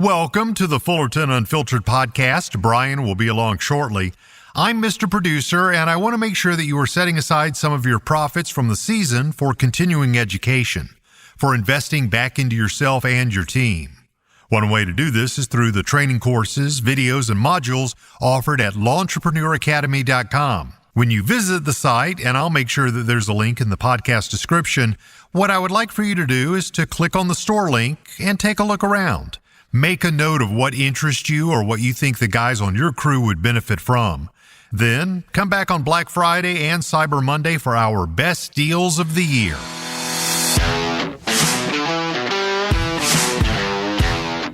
Welcome to the Fullerton Unfiltered podcast. Brian will be along shortly. I'm Mr. Producer, and I want to make sure that you are setting aside some of your profits from the season for continuing education, for investing back into yourself and your team. One way to do this is through the training courses, videos, and modules offered at lawentrepreneur.academy.com. When you visit the site, and I'll make sure that there's a link in the podcast description, what I would like for you to do is to click on the store link and take a look around. Make a note of what interests you or what you think the guys on your crew would benefit from. Then, come back on Black Friday and Cyber Monday for our best deals of the year.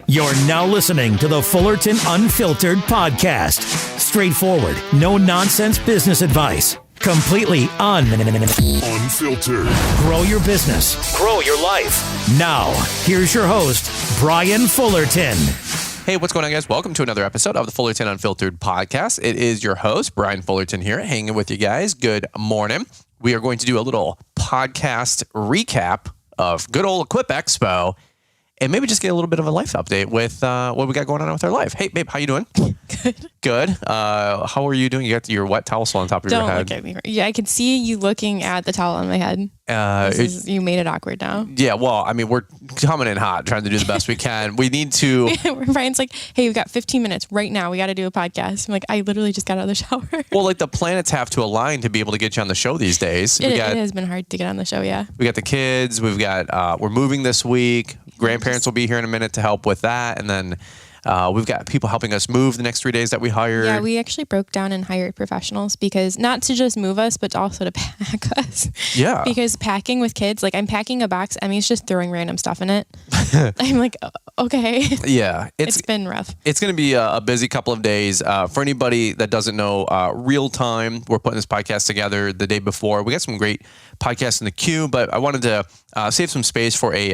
You're now listening to the Fullerton Unfiltered podcast. Straightforward, no-nonsense business advice. Completely unfiltered. Grow your business. Grow your life. Now, here's your host, Brian Fullerton. Hey, what's going on, guys? Welcome to another episode of the Fullerton Unfiltered podcast. It is your host, Brian Fullerton here, hanging with you guys. Good morning. We are going to do a little podcast recap of good old Equip Expo and maybe just get a little bit of a life update with what we got going on with our life. Hey, babe, how you doing? Good. How are you doing? You got your wet towel still on top of your head. Don't look at me. Yeah, I can see you looking at the towel on my head. You made it awkward now. Yeah, well, I mean, we're coming in hot, trying to do the best we can. We need to... Brian's like, hey, we've got 15 minutes right now. We got to do a podcast. I'm like, I literally just got out of the shower. Well, like the planets have to align to be able to get you on the show these days. It has been hard to get on the show, yeah. We got the kids. We've got, we're moving this week. Grandparents will be here in a minute to help with that. And then we've got people helping us move the next 3 days that we hired. Yeah, we actually broke down and hired professionals because not to just move us, but also to pack us. Yeah. Because packing with kids, like I'm packing a box, Emmy's just throwing random stuff in it. I'm like, okay. Yeah. It's been rough. It's going to be a busy couple of days. For anybody that doesn't know, real time, we're putting this podcast together the day before. We got some great podcasts in the queue, but I wanted to save some space for a,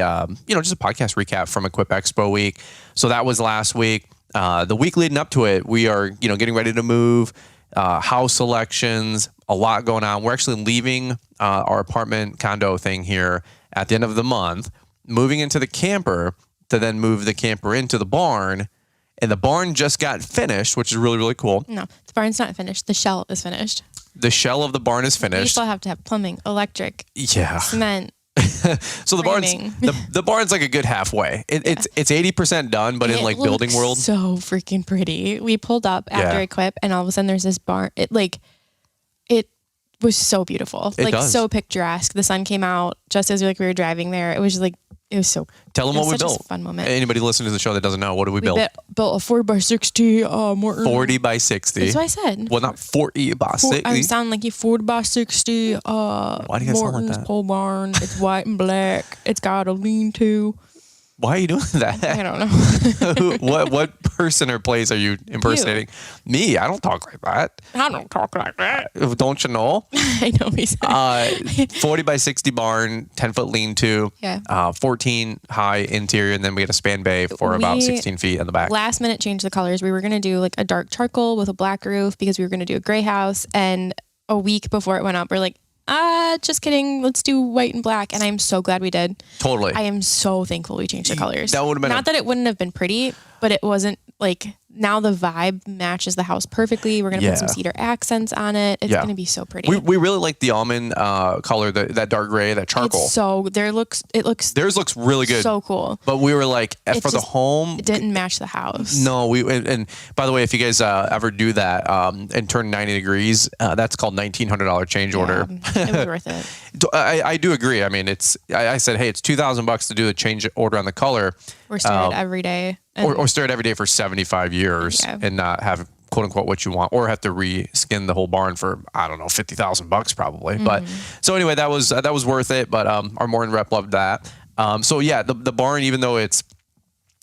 just a podcast recap from Equip Expo week. So that was last week. The week leading up to it, we are, getting ready to move, house selections, a lot going on. We're actually leaving our apartment condo thing here at the end of the month, moving into the camper to then move the camper into the barn. And the barn just got finished, which is really, really cool. No, the barn's not finished. The shell is finished. The shell of the barn is finished. We still have to have plumbing, electric, cement. So the barn's like a good halfway. It's 80% done, but in like building world, so freaking pretty. We pulled up after Equip, and all of a sudden there's this barn. It was so beautiful, so picturesque. The sun came out just as we were driving there. It was just it was so. Tell them what we built. A fun moment. Anybody listening to the show that doesn't know, what did we build? Built a 40x60 Morton. 40x60. That's what I said. Well, not 40x60. I sound like you 40x60. Why do you guys sound like that? Pole barn. It's white and black. It's got a lean-to. Why are you doing that? I don't know. What person or place are you impersonating? Me. I don't talk like that. I don't talk like that. Don't you know? I know he said 40x60 barn, 10-foot lean-to, 14 high interior, and then we had a span bay for about 16 feet in the back. Last minute changed the colors. We were going to do like a dark charcoal with a black roof because we were going to do a gray house. And a week before it went up, we're like, just kidding. Let's do white and black. And I'm so glad we did. Totally. I am so thankful we changed the colors. That would have been not that it wouldn't have been pretty, but it wasn't like now the vibe matches the house perfectly. We're going to put some cedar accents on it. It's going to be so pretty. We really like the almond color, that dark gray, that charcoal. Theirs looks really good. So cool. But we were like, for the home. It didn't match the house. No, and by the way, if you guys ever do that and turn 90 degrees, that's called $1,900 change order. It was worth it. I do agree. I mean, I said, hey, it's $2,000 to do the change order on the color. Or stare it every day. Or stare it every day for 75 years and not have quote unquote what you want, or have to reskin the whole barn for, I don't know, $50,000 probably. Mm-hmm. But so anyway, that was worth it. But our morning rep loved that. So yeah, the barn, even though it's,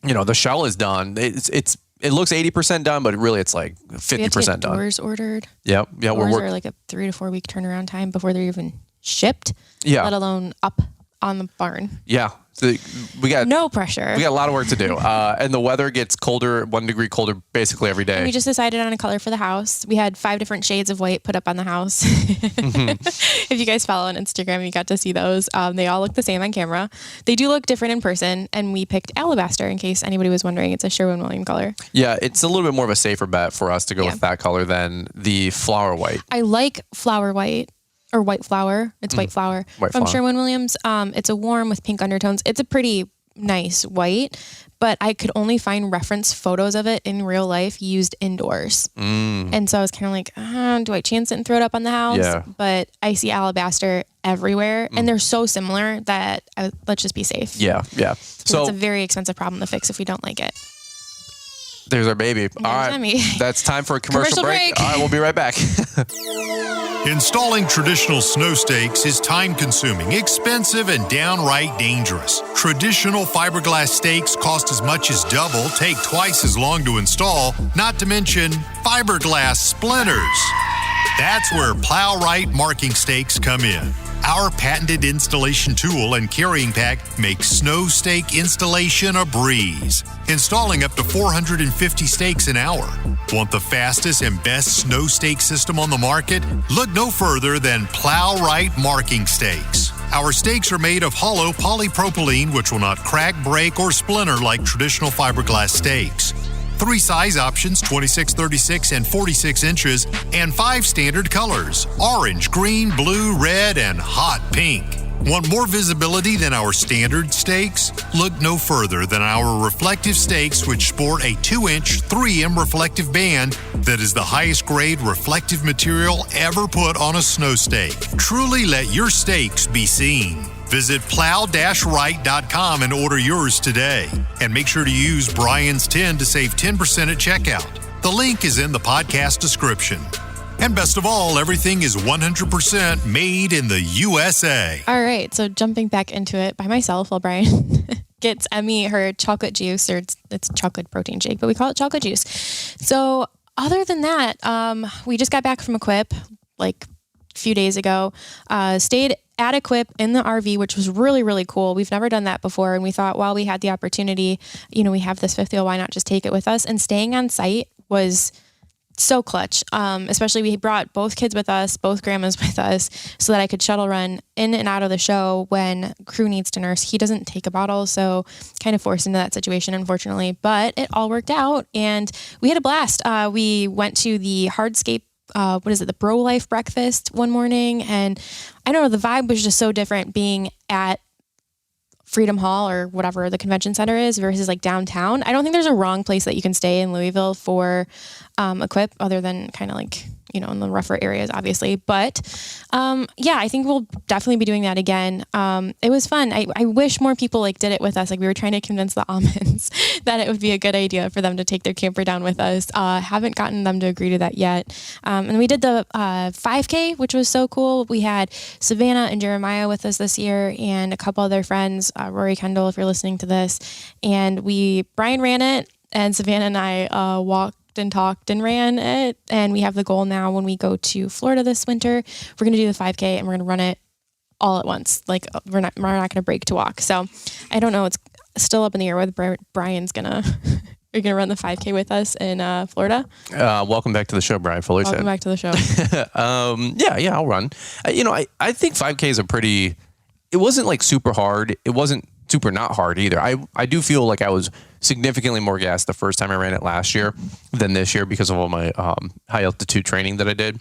the shell is done, it looks 80% done, but really it's like 50% done. Doors ordered. Yeah. Doors are like a 3 to 4 week turnaround time before they're even shipped. Yeah. Let alone up on the barn. Yeah. So we got no pressure. We got a lot of work to do. And the weather gets colder, 1 degree colder basically every day. And we just decided on a color for the house. We had 5 different shades of white put up on the house. If you guys follow on Instagram, you got to see those. They all look the same on camera. They do look different in person. And we picked alabaster in case anybody was wondering. It's a Sherwin-Williams color. Yeah, it's a little bit more of a safer bet for us to go with that color than the flower white. I like flower white. Or white flower. It's white flower from Sherwin-Williams. It's a warm with pink undertones. It's a pretty nice white, but I could only find reference photos of it in real life used indoors. And so I was kind of like, do I chance it and throw it up on the house? Yeah. But I see alabaster everywhere and they're so similar that let's just be safe. Yeah. So it's a very expensive problem to fix if we don't like it. There's our baby. There's all right. Emmy. That's time for a commercial break. All right, we'll be right back. Installing traditional snow stakes is time-consuming, expensive, and downright dangerous. Traditional fiberglass stakes cost as much as double, take twice as long to install, not to mention fiberglass splinters. That's where Plow-Right marking stakes come in. Our patented installation tool and carrying pack makes snow stake installation a breeze, installing up to 450 stakes an hour. Want the fastest and best snow stake system on the market? Look no further than Plow-Right marking stakes. Our stakes are made of hollow polypropylene, which will not crack, break, or splinter like traditional fiberglass stakes. 3 size options, 26, 36, and 46 inches, and 5 standard colors, orange, green, blue, red, and hot pink. Want more visibility than our standard stakes? Look no further than our reflective stakes, which sport a 2-inch 3M reflective band that is the highest grade reflective material ever put on a snow stake. Truly let your stakes be seen. Visit plow-right.com and order yours today. And make sure to use Brian's 10 to save 10% at checkout. The link is in the podcast description. And best of all, everything is 100% made in the USA. All right, so jumping back into it by myself while Brian gets Emmy her chocolate juice, or it's chocolate protein shake, but we call it chocolate juice. So other than that, we just got back from Equip like a few days ago, stayed at Equip in the RV, which was really, really cool. We've never done that before. And we thought, while we had the opportunity, we have this fifth wheel, why not just take it with us? And staying on site was so clutch. Especially we brought both kids with us, both grandmas with us, so that I could shuttle run in and out of the show when crew needs to nurse. He doesn't take a bottle, so kind of forced into that situation, unfortunately. But it all worked out, and we had a blast. We went to the hardscape, the Bro Life breakfast one morning, and I don't know, the vibe was just so different being at Freedom Hall or whatever the convention center is versus like downtown. I don't think there's a wrong place that you can stay in Louisville for Equip other than kind of like, in the rougher areas, obviously. But I think we'll definitely be doing that again. It was fun. I wish more people did it with us. We were trying to convince the almonds that it would be a good idea for them to take their camper down with us. Haven't gotten them to agree to that yet. And we did the 5K, which was so cool. We had Savannah and Jeremiah with us this year and a couple other friends, Rory Kendall, if you're listening to this. And Brian ran it, and Savannah and I walked and talked and ran it, and we have the goal now when we go to Florida this winter, we're going to do the 5K and we're going to run it all at once. We're not going to break to walk. So I don't know, it's still up in the air whether Brian's gonna you're going to run the 5K with us in Florida. Welcome back to the show, Brian Fuller. Welcome back to the show. I'll run. I think 5Ks it wasn't super hard. It wasn't super not hard either. I do feel like I was significantly more gassed the first time I ran it last year than this year because of all my high altitude training that I did.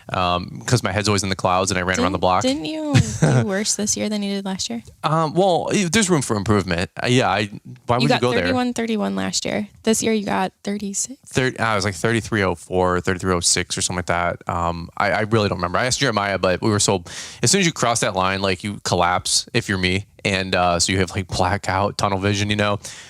Because my head's always in the clouds and I ran around the block. Didn't you do worse this year than you did last year? Well, there's room for improvement. Why would you go there? You got 31 last year. This year you got 36. I was like 3304, 3306 or something like that. I really don't remember. I asked Jeremiah, but we were so, as soon as you cross that line, you collapse if you're me. And so you have blackout, tunnel vision,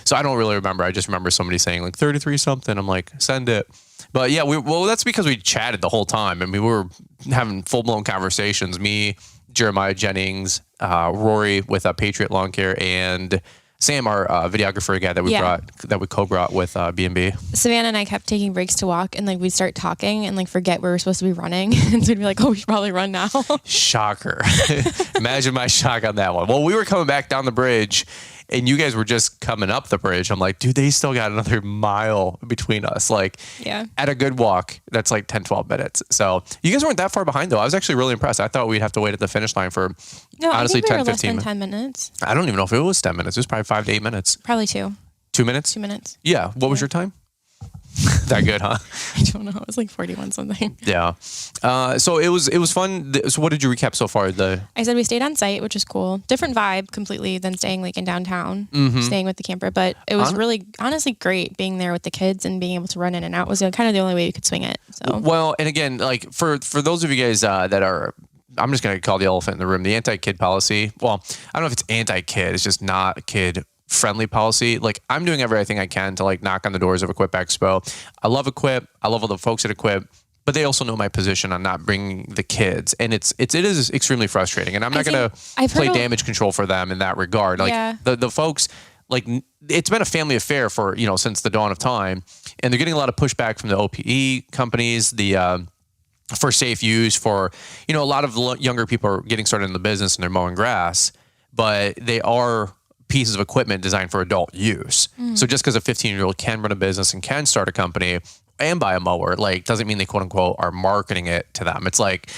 So I don't really remember. I just remember somebody saying 33 something. I'm like, send it. But yeah, that's because we chatted the whole time. We were having full-blown conversations. Me, Jeremiah Jennings, Rory with Patriot Lawn Care, and Sam, our videographer guy that we co-brought with B&B. Savannah and I kept taking breaks to walk, and like we'd start talking and like forget we were supposed to be running. And so we'd be like, oh, we should probably run now. Shocker. Imagine my shock on that one. Well, we were coming back down the bridge and you guys were just coming up the bridge. I'm like, dude, they still got another mile between us. Like, at a good walk, that's like 10, 12 minutes. So you guys weren't that far behind, though. I was actually really impressed. I thought we'd have to wait at the finish line for, honestly, 10, 15 minutes. 10 minutes. I don't even know if it was 10 minutes. It was probably 5 to 8 minutes. Probably 2. 2 minutes? 2 minutes. Yeah. What was your time? That good, huh? I don't know. It was like 41 something. Yeah. So it was fun. So what did you recap so far? I said we stayed on site, which is cool. Different vibe completely than staying like in downtown, staying with the camper. But it was really, honestly, great being there with the kids and being able to run in and out was kind of the only way you could swing it. So well, and again, like for those of you guys that are, I'm just going to call the elephant in the room, the anti-kid policy. Well, I don't know if it's anti-kid. It's just not kid friendly policy. Like, I'm doing everything I can to like knock on the doors of Equip Expo. I love Equip. I love all the folks at Equip, but they also know my position on not bringing the kids, and it is extremely frustrating. And I'm not going to play damage control for them in that regard. Like the folks, like it's been a family affair for since the dawn of time, and they're getting a lot of pushback from the OPE companies. For safe use, for a lot of younger people are getting started in the business and they're mowing grass, but they are pieces of equipment designed for adult use. So just because a 15-year-old can run a business and can start a company and buy a mower, like doesn't mean they quote unquote are marketing it to them. It's like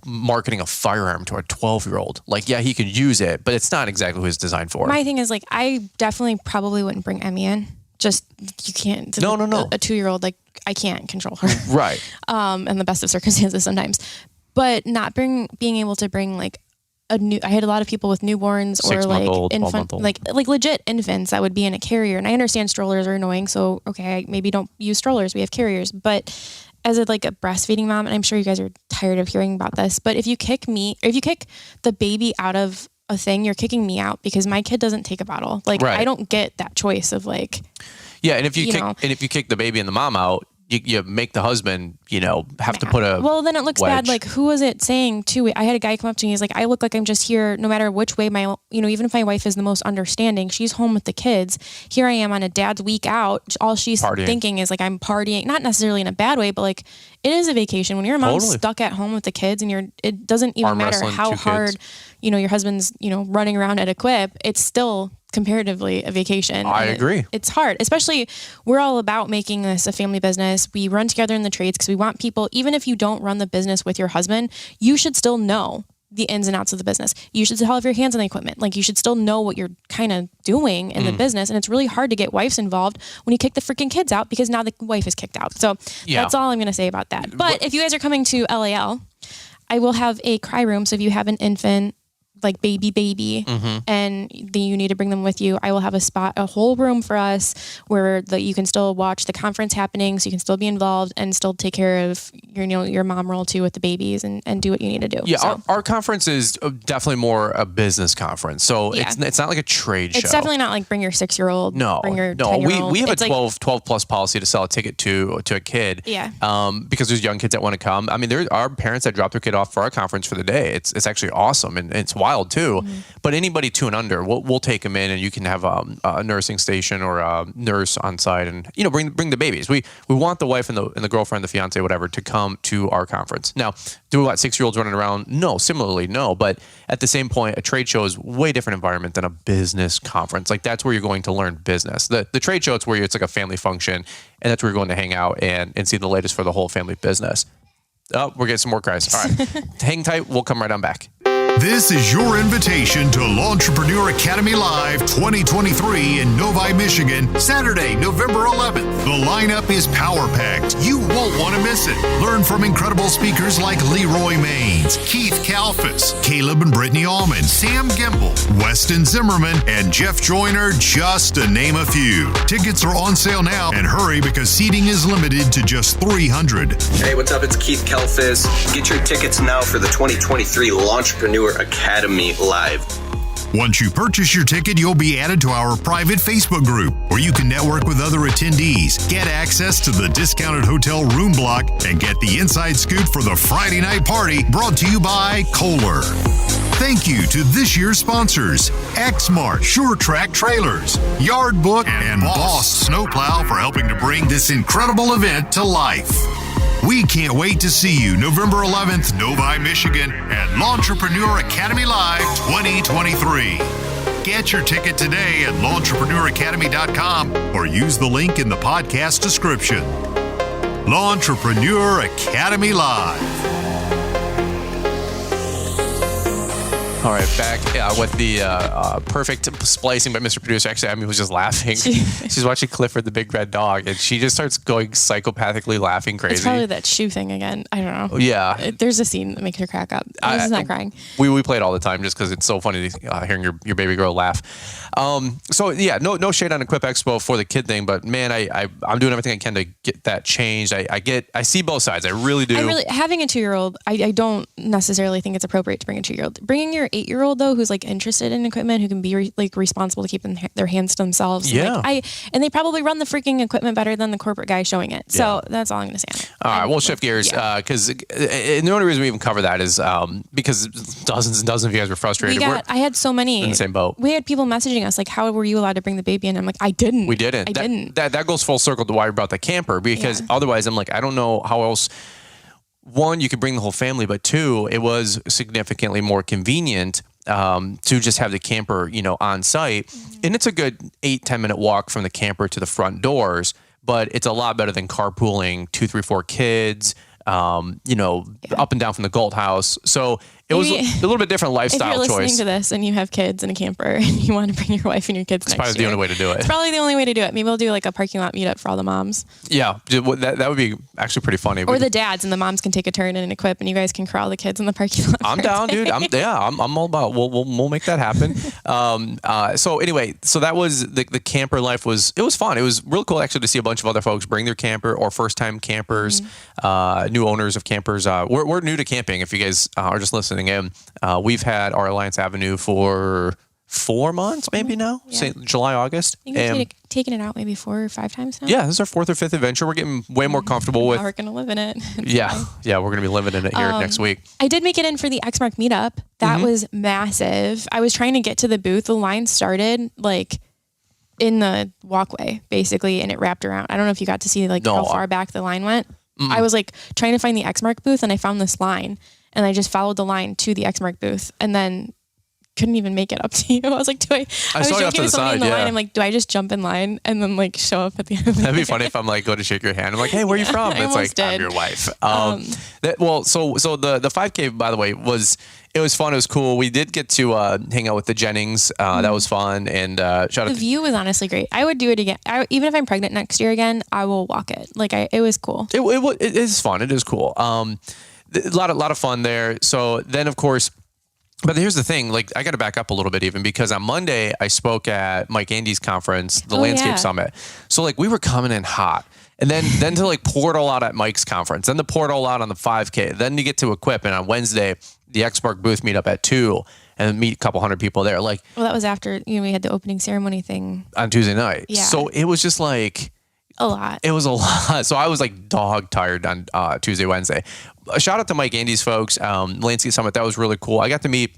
marketing a firearm to a 12-year-old. Like, yeah, he could use it, but it's not exactly what it's designed for. My thing is like, I definitely probably wouldn't bring Emmy in. Just, you can't. No. A 2-year-old, like, I can't control her. Right. In the best of circumstances sometimes. But being able to bring like I had a lot of people with newborns or like infant, like legit infants that would be in a carrier. And I understand strollers are annoying. So, okay, maybe don't use strollers. We have carriers. But as a breastfeeding mom, and I'm sure you guys are tired of hearing about this, but if you kick the baby out of a thing, you're kicking me out because my kid doesn't take a bottle. Like, I don't get that choice of like, yeah. And if you kick the baby and the mom out, you make the husband, have to put a well, then it looks bad. Like, who was it saying too? I had a guy come up to me. He's like, I look like I'm just here no matter which way even if my wife is the most understanding, she's home with the kids. Here I am on a dad's week out. All she's thinking is like, I'm partying, not necessarily in a bad way, but like it is a vacation. When you're a mom stuck at home with the kids and it doesn't even matter how hard, your husband's, running around at Equip, it's still comparatively a vacation. I agree. It's hard, especially we're all about making this a family business. We run together in the trades because we want people, even if you don't run the business with your husband, you should still know the ins and outs of the business. You should still have your hands on the equipment. Like, you should still know what you're kind of doing in the business. And it's really hard to get wives involved when you kick the freaking kids out because now the wife is kicked out. So that's all I'm going to say about that. But if you guys are coming to LAL, I will have a cry room. So if you have an infant, like baby, and you need to bring them with you, I will have a whole room for us where you can still watch the conference happening, so you can still be involved and still take care of your mom role too with the babies and do what you need to do. Yeah, so our conference is definitely more a business conference, so it's not like a trade show. It's definitely not like bring your 6-year-old. Bring your 10-year-old. We have a 12 plus policy to sell a ticket to a kid. Yeah. Because there's young kids that want to come. I mean, there are parents that drop their kid off for our conference for the day. It's actually awesome and it's wild too. But anybody 2 and under, we'll take them in, and you can have a nursing station or a nurse on site, and bring the babies. We want the wife and the girlfriend, the fiance, whatever, to come to our conference. Now, do we want 6-year-olds running around? No. Similarly, no. But at the same point, a trade show is way different environment than a business conference. Like, that's where you're going to learn business. The trade show, it's where it's like a family function, and that's where you're going to hang out and see the latest for the whole family business. Oh, we're getting some more cries. All right. Hang tight. We'll come right on back. This is your invitation to Launchpreneur Academy Live 2023 in Novi, Michigan, Saturday, November 11th. The lineup is power-packed. You won't want to miss it. Learn from incredible speakers like Leroy Maines, Keith Kalfas, Caleb and Brittany Allman, Sam Gimble, Weston Zimmerman, and Jeff Joyner, just to name a few. Tickets are on sale now, and hurry because seating is limited to just 300. Hey, what's up? It's Keith Kalfas. Get your tickets now for the 2023 Launchpreneur Academy Live. Once you purchase your ticket, you'll be added to our private Facebook group where you can network with other attendees, get access to the discounted hotel room block, and get the inside scoop for the Friday night party brought to you by Kohler. Thank you to this year's sponsors, Exmart Sure Track Trailers, Yard Book, and Boss Snowplow for helping to bring this incredible event to life. We can't wait to see you November 11th, Novi, Michigan at L'Entrepreneur Academy Live 2023. Get your ticket today at l'entrepreneuracademy.com or use the link in the podcast description. L'Entrepreneur Academy Live. All right, back with the perfect splicing by Mr. Producer. Actually, Emmy was just laughing. She's watching Clifford the Big Red Dog, and she just starts going psychopathing laughing crazy. It's probably that shoe thing again. I don't know. Yeah. There's a scene that makes her crack up. She's not crying. We play it all the time just because it's so funny hearing your baby girl laugh. So yeah, no shade on Equip Expo for the kid thing, but man, I'm doing everything I can to get that changed. I see both sides. I really do. Having a 2-year-old, I don't necessarily think it's appropriate to bring a 2-year-old. Bringing your 8-year-old though, who's like interested in equipment, who can be responsible to keep their hands to themselves. Yeah. And they probably run the freaking equipment better than the corporate guy showing it. So that's all I'm going to say on it. All right, we'll shift gears because and the only reason we even cover that is because dozens and dozens of you guys were frustrated. I had so many in the same boat. We had people messaging us like, "How were you allowed to bring the baby in?" I'm like, "I didn't. We didn't. I didn't." That goes full circle to why we brought the camper because otherwise I'm like, I don't know how else. One, you could bring the whole family, but two, it was significantly more convenient to just have the camper, on site. Mm-hmm. And it's a good 8-10 minute walk from the camper to the front doors, but it's a lot better than carpooling 2, 3, 4 kids, up and down from the Gold House. So it was a little bit different lifestyle choice. If you're listening to this and you have kids in a camper and you want to bring your wife and your kids next year. It's probably the only way to do it. It's probably the only way to do it. Maybe we'll do like a parking lot meetup for all the moms. Yeah, that would be actually pretty funny. Or the dads and the moms can take a turn and Equip and you guys can corral the kids in the parking lot. I'm down, dude. I'm all about. We'll make that happen. So anyway, so that was the camper life was fun. It was real cool actually to see a bunch of other folks bring their camper or first time campers, new owners of campers. We're new to camping. If you guys are just listening in. We've had our Alliance Avenue for 4 months, maybe now, say July, August. I think we've taken it out maybe 4 or 5 times now. Yeah, this is our 4th or 5th adventure. We're getting way more comfortable with. Now we're gonna live in it. Yeah, we're gonna be living in it here next week. I did make it in for the Xmark meetup. That was massive. I was trying to get to the booth. The line started like in the walkway basically, and it wrapped around. I don't know if you got to see how far back the line went. I was like trying to find the Xmark booth, and I found this line. And I just followed the line to the Xmark booth and then couldn't even make it up to you. I was like, I was joking with somebody in the line. I'm like, do I just jump in line and then show up at the end of the That'd be funny if I'm like, go to shake your hand. I'm like, hey, where are you from? And it's like, did. I'm your wife. So the 5K, by the way, it was fun. It was cool. We did get to hang out with the Jennings. That was fun. And shout out. The view was honestly great. I would do it again. Even if I'm pregnant next year again, I will walk it. It was cool. It is fun. It is cool. A lot of fun there. So then, of course, but here's the thing. I got to back up a little bit even because on Monday I spoke at Mike Andy's conference, the Landscape Summit. So we were coming in hot, and then to pour it all out at Mike's conference, then to pour it all out on the 5K, then to get to Equip, and on Wednesday the Xmark booth meet up at 2 and meet a couple hundred people there. Well, that was after we had the opening ceremony thing on Tuesday night. Yeah. So it was just a lot. It was a lot. So I was dog tired on Tuesday, Wednesday. A shout out to Mike Andy's folks, Landscape Summit. That was really cool. I got to meet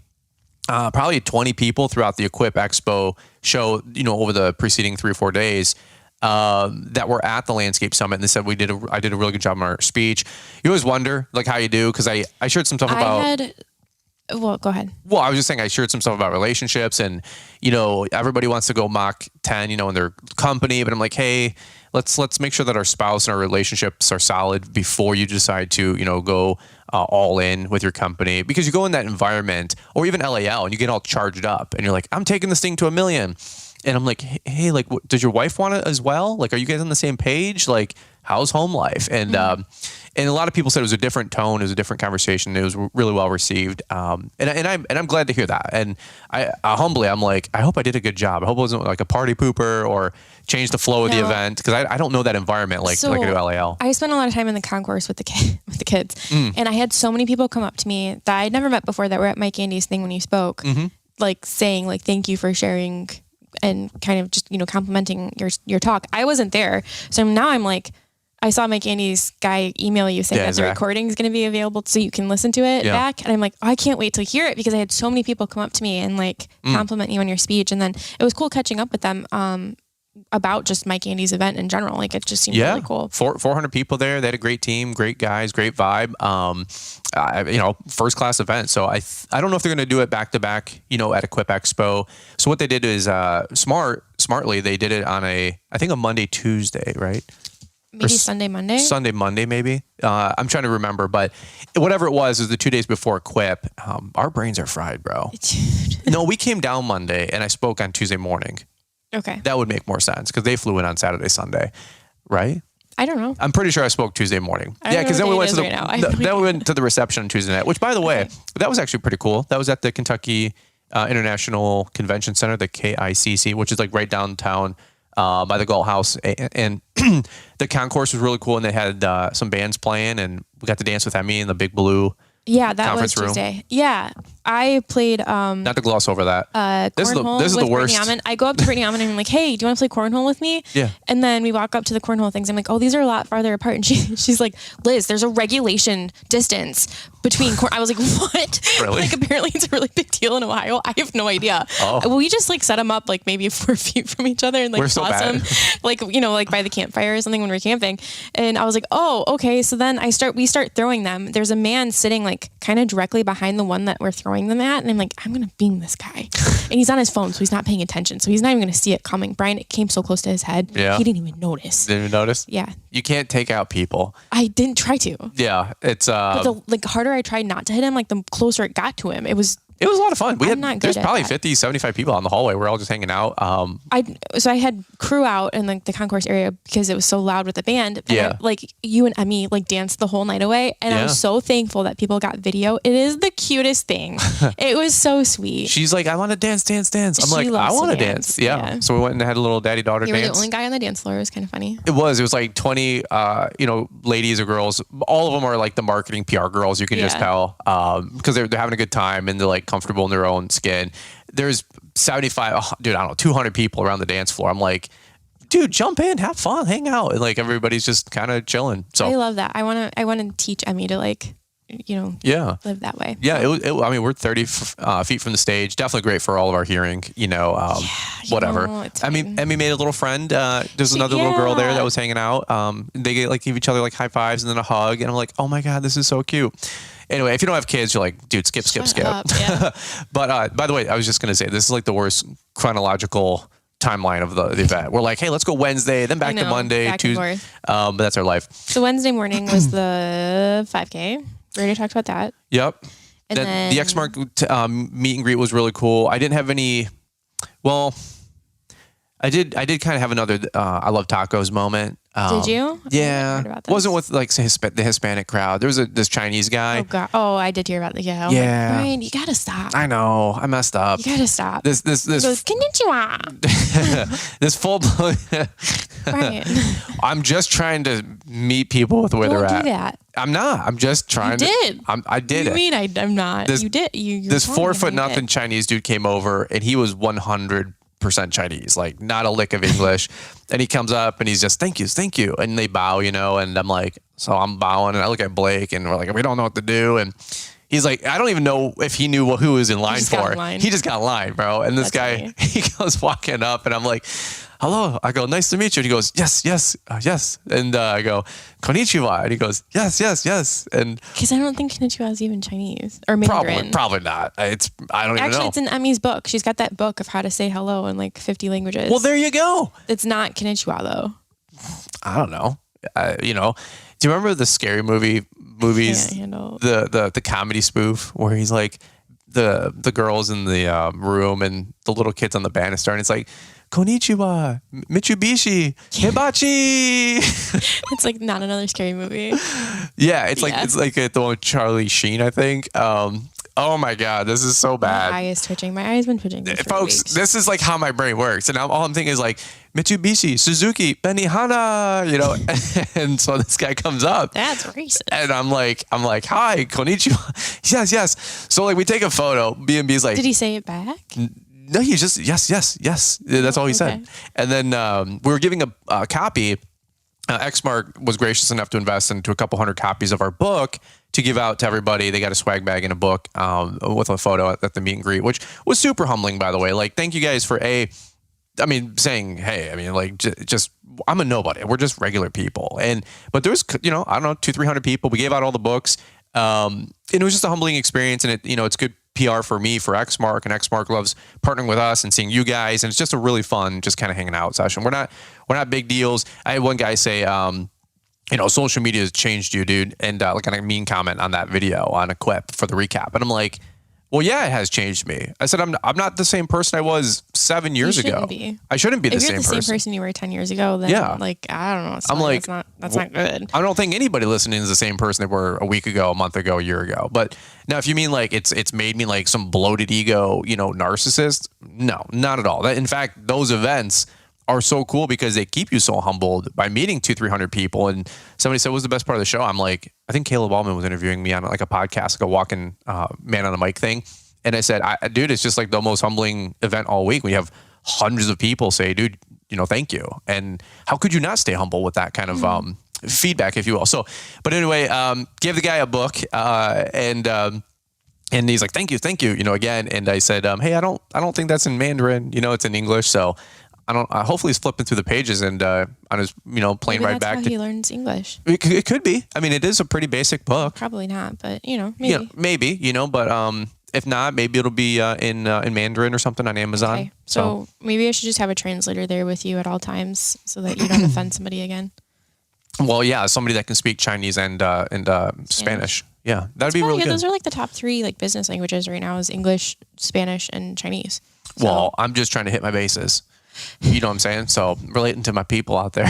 probably 20 people throughout the Equip Expo show, over the preceding 3 or 4 days that were at the Landscape Summit. And they said I did a really good job in our speech. You always wonder how you do because I shared some stuff about. Well, go ahead. Well, I was just saying I shared some stuff about relationships and, everybody wants to go Mach 10, in their company. But I'm like, hey, let's make sure that our spouse and our relationships are solid before you decide to, go all in with your company. Because you go in that environment or even LAL and you get all charged up and you're like, I'm taking this thing to 1 million. And I'm like, hey, does your wife want it as well? Are you guys on the same page? How's home life? And and a lot of people said it was a different tone, it was a different conversation. It was really well received. And I'm glad to hear that. And I humbly, I'm like, I hope I did a good job. I hope it wasn't a party pooper or changed the flow of the event because I don't know that environment like I do LAL. I spent a lot of time in the concourse with the kids, and I had so many people come up to me that I'd never met before that were at Mike Andy's thing when you spoke. like saying like, thank you for sharing and kind of just, complimenting your talk. I wasn't there. So now I'm like, I saw Mike Andy's guy email you saying that the recording is going to be available so you can listen to it back. And I'm like, I can't wait to hear it because I had so many people come up to me and like compliment you on your speech. And then it was cool catching up with them about just Mike Andy's event in general. Like it just seemed really cool. 400 people there. They had a great team, great guys, great vibe. First class event. So I don't know if they're going to do it back to back, at Equip Expo. So what they did is smartly, they did it on I think a Monday, Tuesday, right? Maybe Sunday, Monday? Sunday, Monday, maybe. I'm trying to remember, but whatever it was the 2 days before Equip. Our brains are fried, bro. No, we came down Monday and I spoke on Tuesday morning. Okay. That would make more sense because they flew in on Saturday, Sunday, right? I don't know. I'm pretty sure I spoke Tuesday morning. Yeah, because then we went to the reception on Tuesday night, which by the way, that was actually pretty cool. That was at the Kentucky International Convention Center, the KICC, which is like right downtown by the Galt House. And the concourse was really cool. And they had some bands playing and we got to dance with Emmy in the big blue that was Tuesday. Room. Yeah. I played not to gloss over that. Cornhole this is the worst. I go up to Brittany Almond and I'm like, hey, do you want to play cornhole with me? Yeah. And then we walk up to the cornhole things. I'm like, oh, these are a lot farther apart. And she's like, Liz, there's a regulation distance between I was like, what? Really? Like apparently it's a really big deal in Ohio. I have no idea. Oh. We just like set them up like maybe 4 feet from each other and like toss them like, like by the campfire or something when we're camping. And I was like, oh, okay. So then we start throwing them. There's a man sitting like kind of directly behind the one that we're throwing them at. And I'm like, I'm going to beam this guy. And he's on his phone, so he's not paying attention. So he's not even going to see it coming. Brian, it came so close to his head. Yeah. He didn't even notice. Didn't even notice? Yeah. You can't take out people. I didn't try to. Yeah. It's But the harder I tried not to hit him, like the closer it got to him. It was a lot of fun. There's probably that. 50, 75 people on the hallway. We're all just hanging out. So I had crew out in like the concourse area because it was so loud with the band. Yeah. Like you and Emmy like danced the whole night away. And I was so thankful that people got video. It is the cutest thing. It was so sweet. She's like, I want to dance. I'm like, I want to dance. Yeah. So we went and had a little daddy-daughter dance. You were the only guy on the dance floor. It was kind of funny. It was like 20, ladies or girls. All of them are like the marketing PR girls. You can just tell because they're having a good time and they're like comfortable in their own skin. There's 75, 200 people around the dance floor. I'm like, dude, jump in, have fun, hang out. And like everybody's just kind of chilling. So I love that. I want to teach Emmy to like, live that way. Yeah. We're 30 feet from the stage. Definitely great for all of our hearing, whatever. Emmy made a little friend. There's another little girl there that was hanging out. They give each other like high fives and then a hug. And I'm like, oh my God, this is so cute. Anyway, if you don't have kids, you're like, dude, skip. Up, yeah. But by the way, I was just going to say, this is like the worst chronological timeline of the event. We're like, hey, let's go Wednesday, then back to Monday, Tuesday. But that's our life. So Wednesday morning was the 5K. We already talked about that. Yep. And then the X-Mark meet and greet was really cool. I didn't have any, I did kind of have another I love tacos moment. Did you? Yeah. Wasn't with like the Hispanic crowd. There was this Chinese guy. Oh God. Oh, I did hear about that. Yeah. Yeah. Like, Brian, you gotta stop. I know. I messed up. You gotta stop. This He goes, konnichiwa. this full blown. Brian. I'm just trying to meet people with where they're at. Don't do that. I'm not. I'm just trying you did. I did you it. mean I'm not? You did. This 4'0" Chinese dude came over and he was 100% Chinese, like not a lick of English. And he comes up and he's just, thank you. And they bow, and I'm like, so I'm bowing and I look at Blake and we're like, we don't know what to do. And he's like, I don't even know if he knew who was in line for. He just got in line, bro. And this guy, funny. He goes walking up and I'm like, hello. I go, nice to meet you. And he goes, yes. And I go, konnichiwa. And he goes, yes. And because I don't think konnichiwa is even Chinese or Mandarin. Probably not. I don't even know. Actually, it's in Emmy's book. She's got that book of how to say hello in like 50 languages. Well, there you go. It's not konnichiwa though. I don't know. Do you remember the Scary movies? The comedy spoof where he's like the girls in the room and the little kids on the banister, and it's like, konnichiwa, Mitsubishi, hibachi. It's like not another Scary movie. Yeah, it's like the one with Charlie Sheen, I think. Oh my God, this is so bad. My eye is twitching. My eye has been twitching. For Folks, weeks. this is like how my brain works. And all I'm thinking is like Mitsubishi, Suzuki, Benihana, and so this guy comes up. That's racist. And I'm like, hi, konnichiwa. Yes. So like we take a photo. B&B's like, did he say it back? no, he just, yes. That's all he said. And then we were giving a copy. Xmark was gracious enough to invest into a couple hundred copies of our book to give out to everybody. They got a swag bag and a book with a photo at the meet and greet, which was super humbling, by the way. Like, thank you guys for saying, hey, like just I'm a nobody. We're just regular people. But there was, I don't know, 200-300 people. We gave out all the books. And it was just a humbling experience. And it's good PR for me, for Xmark, and Xmark loves partnering with us and seeing you guys. And it's just a really fun, just kind of hanging out session. We're not big deals. I had one guy say, social media has changed you, dude. And like a mean comment on that video on Equip for the recap. And I'm like, well, yeah, it has changed me. I said, I'm not the same person I was 7 years ago. I shouldn't be the same person. If you're the same person you were 10 years ago, then like, I don't know. I'm like, that's not good. I don't think anybody listening is the same person they were a week ago, a month ago, a year ago. But now if you mean like it's made me like some bloated ego, narcissist, no, not at all. In fact, those events are so cool because they keep you so humbled by meeting 200-300 people. And somebody said, what was the best part of the show? I'm like, I think Caleb Allman was interviewing me on like a podcast, like a walking man on a mic thing. And I said, dude, it's just like the most humbling event all week. We have hundreds of people say, dude, thank you. And how could you not stay humble with that kind of feedback, if you will? So, but anyway, gave the guy a book and he's like, thank you, again. And I said, hey, I don't think that's in Mandarin. It's in English. So I don't. Hopefully, he's flipping through the pages and on his, plane maybe right back. That's how he learns English. It could be. I mean, it is a pretty basic book. Probably not, but maybe. Yeah, maybe. But if not, maybe it'll be in Mandarin or something on Amazon. Okay. So maybe I should just have a translator there with you at all times so that you don't offend somebody again. Well, yeah, somebody that can speak Chinese and Spanish. Yeah, that'd be really good. Those are like the top 3 like business languages right now: is English, Spanish, and Chinese. So, well, I'm just trying to hit my bases. You know what I'm saying? So relating to my people out there.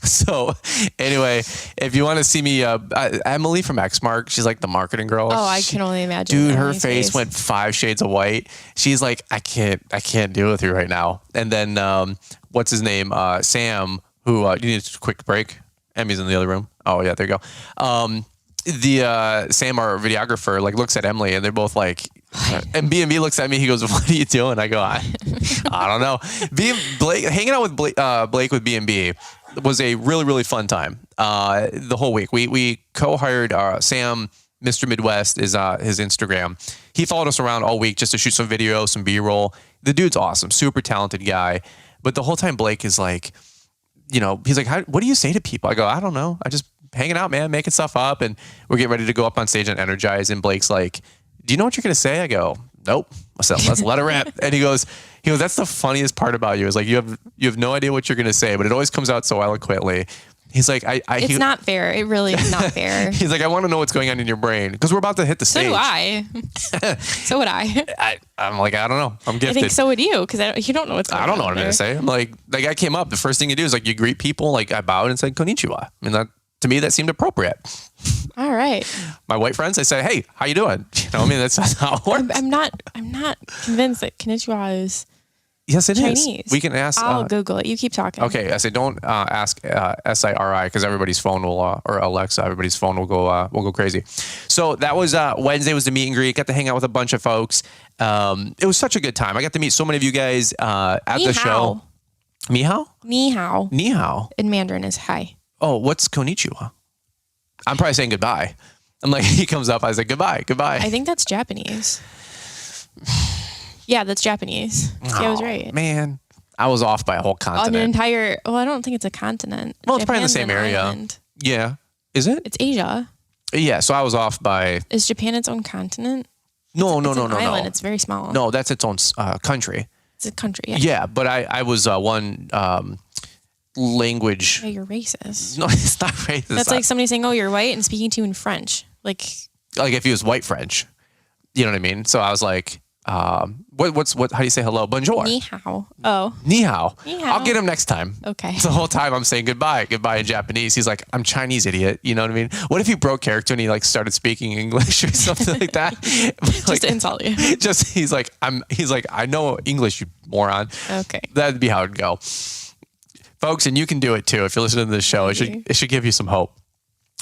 So anyway, if you want to see me, Emily from Xmark, she's like the marketing girl. Oh, I can only imagine. Dude, her face went 5 shades of white. She's like, I can't deal with you right now. And then, what's his name? Sam, who, you need a quick break. Emmy's in the other room. Oh yeah, there you go. Sam, our videographer, like looks at Emily and they're both like, and B&B looks at me. He goes, "What are you doing?" I go, I don't know. Hanging out with Blake with B&B was a really, really fun time. The whole week we co-hired Sam. Mr. Midwest is his Instagram. He followed us around all week just to shoot some video, some B-roll. The dude's awesome, super talented guy. But the whole time Blake is like, he's like, what do you say to people? I go, I don't know. I just hanging out, man, making stuff up. And we're getting ready to go up on stage and energize. And Blake's like, do you know what you're going to say? I go, nope. I said, let's let it rip. And he goes, that's the funniest part about you. Is like, you have no idea what you're going to say, but it always comes out so eloquently. He's like, it's not fair. It really is not fair. He's like, I want to know what's going on in your brain because we're about to hit the stage. So do I. So would I. I'm like, I don't know. I'm gifted. I think so would you because you don't know what's going on. I don't know what I'm going to say. I'm like I came up. The first thing you do is like you greet people. Like I bowed and said konnichiwa. I mean, to me, that seemed appropriate. All right. My white friends, I say, hey, how you doing? I mean, that's how it works. I'm not convinced that konnichwa is yes, it Chinese. is. We can ask. I'll Google it. You keep talking. Okay. I say, don't ask SIRI because everybody's phone will, or Alexa, everybody's phone will go crazy. So that was Wednesday was the meet and greet. Got to hang out with a bunch of folks. It was such a good time. I got to meet so many of you guys at the show. Ni hao? Ni hao. Ni hao. In Mandarin is hi. Oh, what's konnichiwa? I'm probably saying goodbye. I'm like, he comes up, I was like, goodbye. I think that's Japanese. Yeah, that's Japanese. See, I was right. Man, I was off by a whole continent. I don't think it's a continent. Well, it's probably in the same area. Island. Yeah. Is it? It's Asia. Yeah, so I was off by... Is Japan its own continent? No. Island. It's very small. No, that's its own country. It's a country, yeah. Yeah, but I was one... language. Yeah, you're racist. No, it's not racist. That's like somebody saying, "Oh, you're white," and speaking to you in French. Like if he was white French, you know what I mean? So I was like, How do you say hello? Bonjour. Ni hao. Oh. Ni hao. Ni hao. I'll get him next time. Okay. The whole time I'm saying goodbye in Japanese. He's like, I'm Chinese, idiot. You know what I mean? What if he broke character and he like started speaking English or something like that? Just to insult you. He's like, I know English, you moron. Okay. That'd be how it'd go. Folks, and you can do it too. If you're listening to this show, it should give you some hope.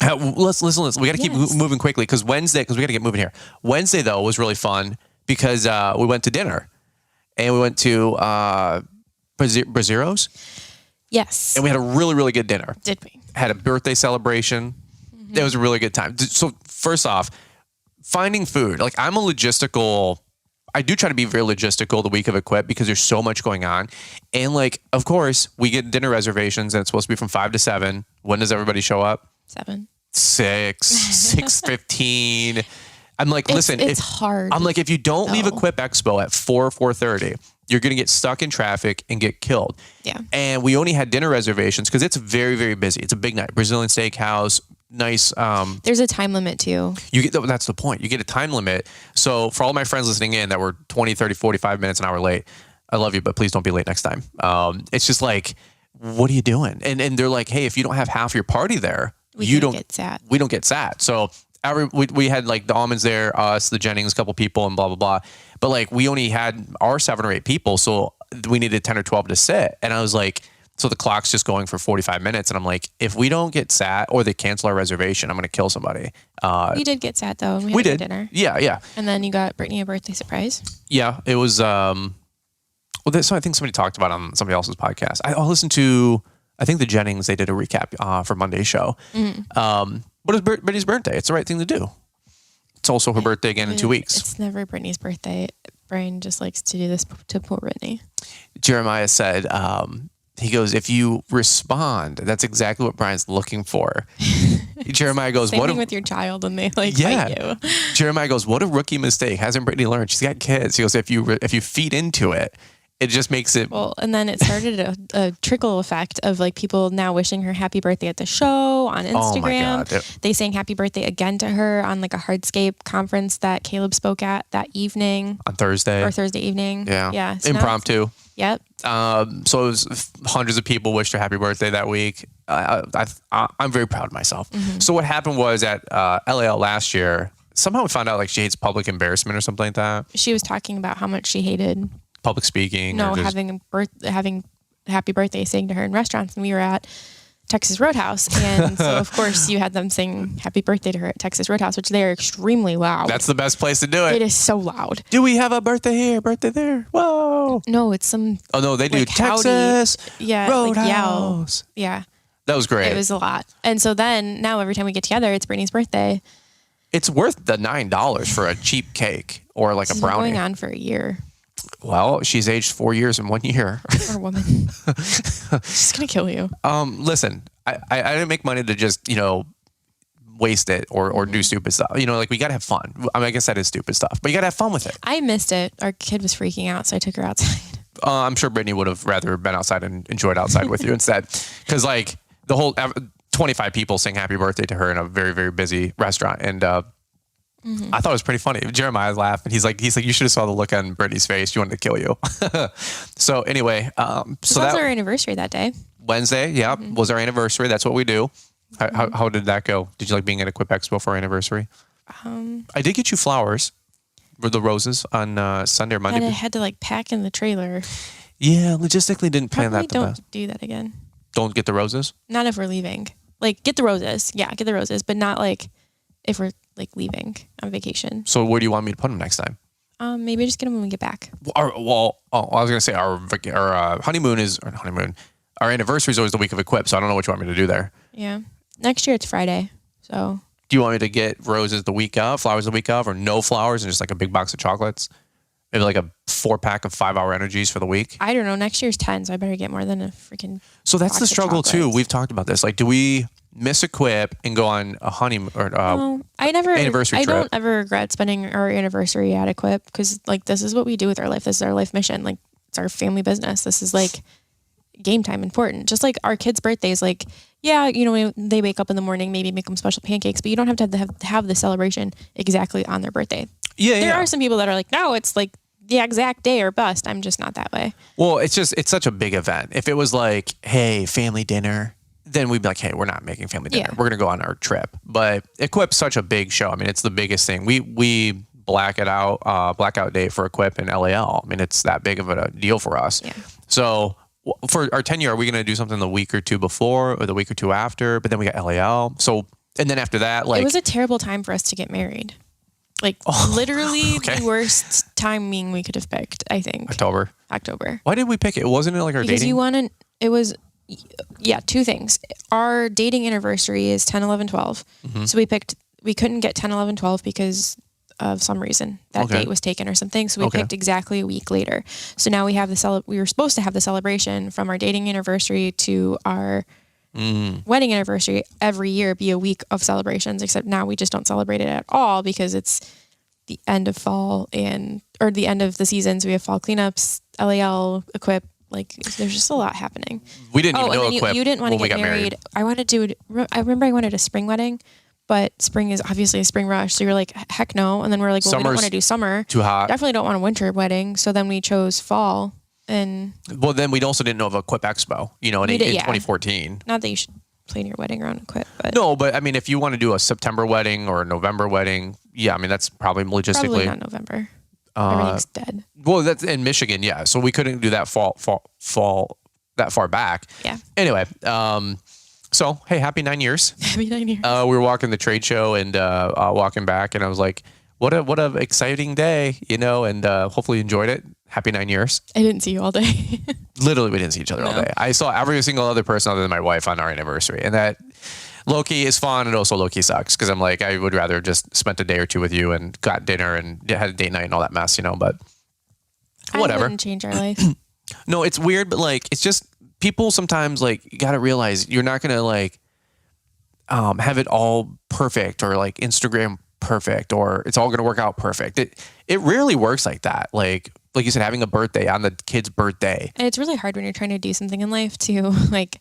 Let's listen. We got to keep moving quickly because we got to get moving here. Wednesday though was really fun because we went to dinner and we went to Braziro's. Yes. And we had a really, really good dinner. Did we? Had a birthday celebration. Mm-hmm. It was a really good time. So first off, finding food. Like I do try to be very logistical the week of Equip because there's so much going on. And like, of course, we get dinner reservations and it's supposed to be from 5 to 7. When does everybody show up? 7. 6:15. I'm like, listen, it's hard. I'm like, if you don't leave Equip Expo at 4:30, you're going to get stuck in traffic and get killed. Yeah. And we only had dinner reservations because it's very, very busy. It's a big night. Brazilian steakhouse, nice. There's a time limit too. That's the point. You get a time limit. So for all my friends listening in that were 20, 30, 45 minutes, an hour late, I love you, but please don't be late next time. It's just like, what are you doing? And they're like, hey, if you don't have half your party there, we don't get sat. So we had like the Almonds there, us, the Jennings, a couple people, and blah blah blah. But like we only had our 7 or 8 people, so we needed 10 or 12 to sit. And I was like, so the clock's just going for 45 minutes, and I'm like, if we don't get sat or they cancel our reservation, I'm gonna kill somebody. We did get sat though. We did dinner. Yeah. And then you got Brittany a birthday surprise. Yeah, it was. So I think somebody talked about it on somebody else's podcast. I'll listen to. I think the Jennings, they did a recap for Monday's show. Mm-hmm. But it's Brittany's birthday. It's the right thing to do. It's also her birthday again in 2 weeks. It's never Brittany's birthday. Brian just likes to do this to poor Brittany. Jeremiah said, he goes, if you respond, that's exactly what Brian's looking for. Jeremiah goes, Same thing with your child and they fight you. Jeremiah goes, what a rookie mistake. Hasn't Brittany learned? She's got kids. He goes, if you feed into it, it just makes it... Well, and then it started a trickle effect of like people now wishing her happy birthday at the show on Instagram. Oh my God. They sang happy birthday again to her on like a hardscape conference that Caleb spoke at that evening. On Thursday. Or Thursday evening. Yeah. So impromptu. Yep. So it was hundreds of people wished her happy birthday that week. I'm very proud of myself. Mm-hmm. So what happened was at LAL last year, somehow we found out like she hates public embarrassment or something like that. She was talking about how much she hated... public speaking. No, having happy birthday saying to her in restaurants. And we were at Texas Roadhouse. And so, of course, you had them sing happy birthday to her at Texas Roadhouse, which they are extremely loud. That's the best place to do it. It is so loud. Do we have a birthday here, birthday there? Whoa. No, it's some... Oh, no, they do like Texas Roadhouse. Like Yeah. That was great. It was a lot. And so then, now every time we get together, it's Brittany's birthday. It's worth the $9 for a cheap cake or like a brownie. It's going on for a year. Well, she's aged 4 years in 1 year. Poor woman. She's going to kill you. Listen, I didn't make money to just, waste it or do stupid stuff. Like we got to have fun. I mean, I guess that is stupid stuff, but you got to have fun with it. I missed it. Our kid was freaking out, so I took her outside. I'm sure Brittany would have rather been outside and enjoyed outside with you instead. Because like the whole 25 people sing happy birthday to her in a very, very busy restaurant. And mm-hmm. I thought it was pretty funny. Jeremiah laughed and he's like, you should have saw the look on Brittany's face. She wanted to kill you. So anyway, so that was our anniversary that day. Wednesday. Yeah. Mm-hmm. Was our anniversary. That's what we do. How did that go? Did you like being at Equip Expo for our anniversary? I did get you flowers. Were the roses on Sunday or Monday? I had to like pack in the trailer. Yeah. Logistically didn't plan Probably that the best. Don't do that again. Don't get the roses? Not if we're leaving. Like get the roses. Yeah. Get the roses, but not like if we're like leaving on vacation. So where do you want me to put them next time? Maybe just get them when we get back. I was going to say our honeymoon. Our anniversary is always the week of Equip, so I don't know what you want me to do there. Yeah. Next year it's Friday, so. Do you want me to get roses the week of, flowers the week of, or no flowers and just like a big box of chocolates? Maybe like a 4-pack of 5-hour energies for the week? I don't know. Next year's 10, so I better get more than a freaking. So that's the struggle too. We've talked about this. Like, do we miss Equip and go on a honeymoon or anniversary trip? I don't ever regret spending our anniversary at Equip because like this is what we do with our life. This is our life mission. Like it's our family business. This is like game time important. Just like our kids' birthdays. Like yeah, when they wake up in the morning, maybe make them special pancakes, but you don't have to have the celebration exactly on their birthday. Yeah, there are some people that are like, no, it's like the exact day or bust. I'm just not that way. Well, it's such a big event. If it was like, hey, family dinner, then we'd be like, hey, we're not making family dinner. Yeah. We're going to go on our trip. But Equip's such a big show. I mean, it's the biggest thing. We blackout date for Equip in LAL. I mean, it's that big of a deal for us. Yeah. So for our 10-year, are we going to do something the week or two before or the week or two after? But then we got LAL. So, and then after that, like. It was a terrible time for us to get married. Like literally the worst timing we could have picked, I think. October. Why did we pick it? Wasn't it like our because dating? Two things. Our dating anniversary is 10, 11, 12. Mm-hmm. So we couldn't get 10, 11, 12 because of some reason that date was taken or something. So we picked exactly a week later. So now we have we were supposed to have the celebration from our dating anniversary to our wedding anniversary every year be a week of celebrations, except now we just don't celebrate it at all because it's the end of fall or the end of the season. So we have fall cleanups, LAL, Equip. Like there's just a lot happening. We didn't even know Equip. You didn't want to get married. I remember I wanted a spring wedding, but spring is obviously a spring rush. So you're like, heck no. And then we're like, well, we don't want to do summer. Too hot. Definitely don't want a winter wedding. So then we chose fall. And well, then we also didn't know of Equip Expo, in 2014. Not that you should plan your wedding around Equip, but no, but I mean, if you want to do a September wedding or a November wedding, yeah, I mean, that's probably logistically. Probably not November. Everything's dead. Well, that's in Michigan, yeah. So we couldn't do that fall that far back. Yeah. Anyway, so hey, happy 9 years. Happy 9 years. We were walking the trade show and walking back, and I was like, what a exciting day, and hopefully you enjoyed it. Happy 9 years. I didn't see you all day. Literally, we didn't see each other all day. I saw every single other person other than my wife on our anniversary. And that low-key is fun and also low-key sucks because I'm like, I would rather just spent a day or two with you and got dinner and had a date night and all that mess, but whatever. I wouldn't change our life. No, it's weird, but like, it's just people sometimes like, you got to realize you're not going to like have it all perfect or like Instagram perfect or it's all going to work out perfect. It rarely works like that. Like you said, having a birthday on the kid's birthday. And it's really hard when you're trying to do something in life to like,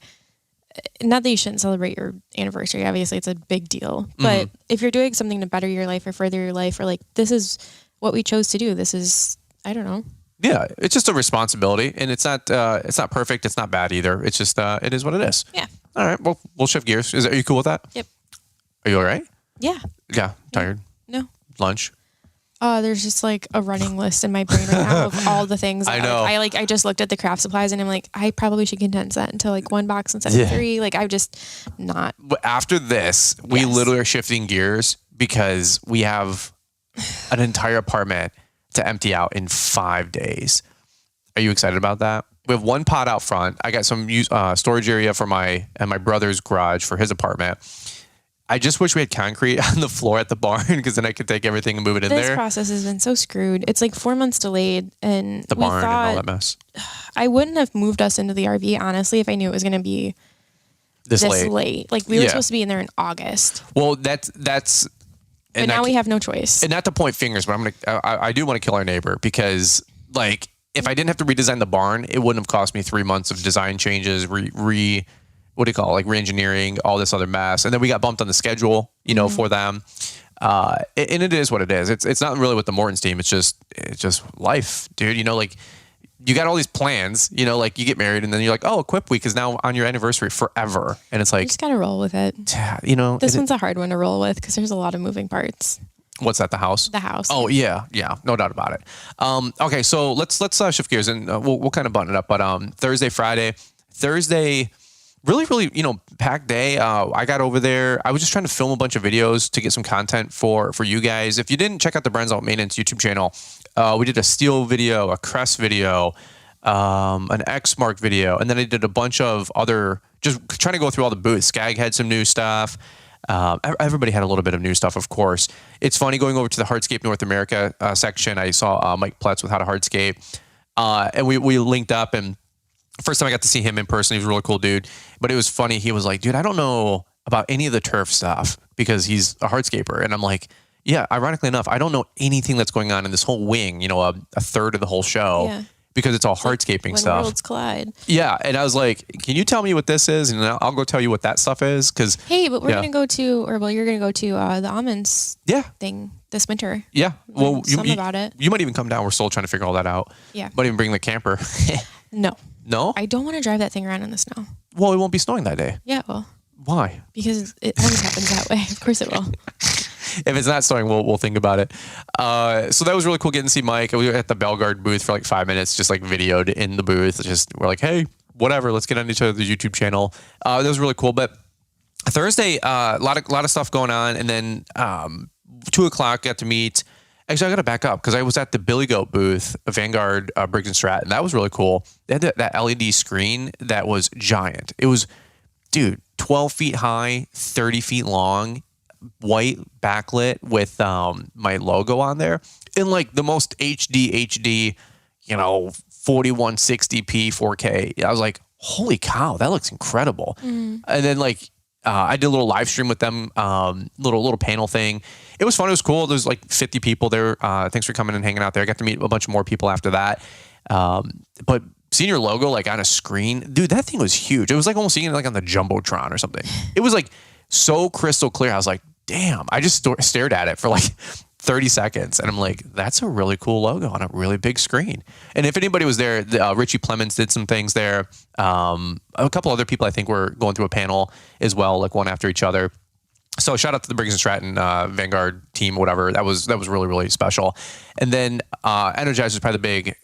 not that you shouldn't celebrate your anniversary. Obviously it's a big deal, but if you're doing something to better your life or further your life or like, this is what we chose to do. This is, I don't know. Yeah. It's just a responsibility and it's not perfect. It's not bad either. It's just, it is what it is. Yeah. All right. Well, we'll shift gears. Are you cool with that? Yep. Are you all right? Yeah. Yeah. Tired? No. Lunch? There's just like a running list in my brain right now of all the things. I know. I just looked at the craft supplies and I'm like, I probably should condense that into like one box instead of 3. Like I'm just not. But after this, we literally are shifting gears because we have an entire apartment to empty out in 5 days. Are you excited about that? We have one pod out front. I got some storage area for my brother's garage for his apartment. I just wish we had concrete on the floor at the barn because then I could take everything and move it in there. This process has been so screwed. It's like 4 months delayed and the barn and all that mess. I wouldn't have moved us into the RV, honestly, if I knew it was going to be this late. Like we were supposed to be in there in August. Well, that's. But now we have no choice. And not to point fingers, but I do want to kill our neighbor because like if I didn't have to redesign the barn, it wouldn't have cost me 3 months of design changes, re-engineering, all this other mess. And then we got bumped on the schedule, for them. And it is what it is. It's not really with the Morton's team. It's just life, dude. Like you got all these plans, like you get married and then you're like, oh, Equip Week is now on your anniversary forever. And it's like, you just got to roll with it. This one's a hard one to roll with because there's a lot of moving parts. What's that? The house? The house. Oh yeah. No doubt about it. Okay. So let's shift gears and we'll kind of button it up, but Thursday, really, packed day. I got over there. I was just trying to film a bunch of videos to get some content for you guys. If you didn't check out the Brands Out Maintenance YouTube channel, we did a steel video, a Crest video, an X Mark video, and then I did a bunch of other, just trying to go through all the booths. Skag had some new stuff. Everybody had a little bit of new stuff, of course. It's funny going over to the Hardscape North America section. I saw Mike Pletz with How to Hardscape, and we linked up. And first time I got to see him in person, he was a really cool dude. But it was funny. He was like, dude, I don't know about any of the turf stuff because he's a hardscaper. And I'm like, yeah, ironically enough, I don't know anything that's going on in this whole wing, a third of the whole show because it's all hardscaping when stuff. Worlds collide. Yeah. And I was like, can you tell me what this is? And I'll go tell you what that stuff is. Cause hey, but we're going to go to, you're going to go to the almonds thing this winter. Yeah. Well, some about it. You might even come down. We're still trying to figure all that out. Yeah. Might even bring the camper. No. No? I don't want to drive that thing around in the snow. Well, it won't be snowing that day. Yeah, well. Why? Because it always happens that way. Of course it will. If it's not snowing, we'll think about it. So that was really cool getting to see Mike. We were at the Belgard booth for like 5 minutes, just like videoed in the booth. We're like, hey, whatever, let's get on each other's YouTube channel. That was really cool. But Thursday, a lot of stuff going on. And then 2:00, got to meet. Actually, I got to back up because I was at the Billy Goat booth, Vanguard, Briggs and Stratton. That was really cool. They had that LED screen that was giant. It was, dude, 12 feet high, 30 feet long, white backlit with my logo on there in like the most HD, 4160p 4K. I was like, holy cow, that looks incredible. And then like I did a little live stream with them, little panel thing. It was fun. It was cool. There's like 50 people there. Thanks for coming and hanging out there. I got to meet a bunch more people after that. But seeing your logo like on a screen, dude, that thing was huge. It was like almost seeing it like on the Jumbotron or something. It was like so crystal clear. I was like, damn. I just stared at it for like 30 seconds. And I'm like, that's a really cool logo on a really big screen. And if anybody was there, Richie Plemons did some things there. A couple other people I think were going through a panel as well, like one after each other. So shout out to the Briggs and Stratton Vanguard team, whatever. That was really, really special. And then Energize was probably the big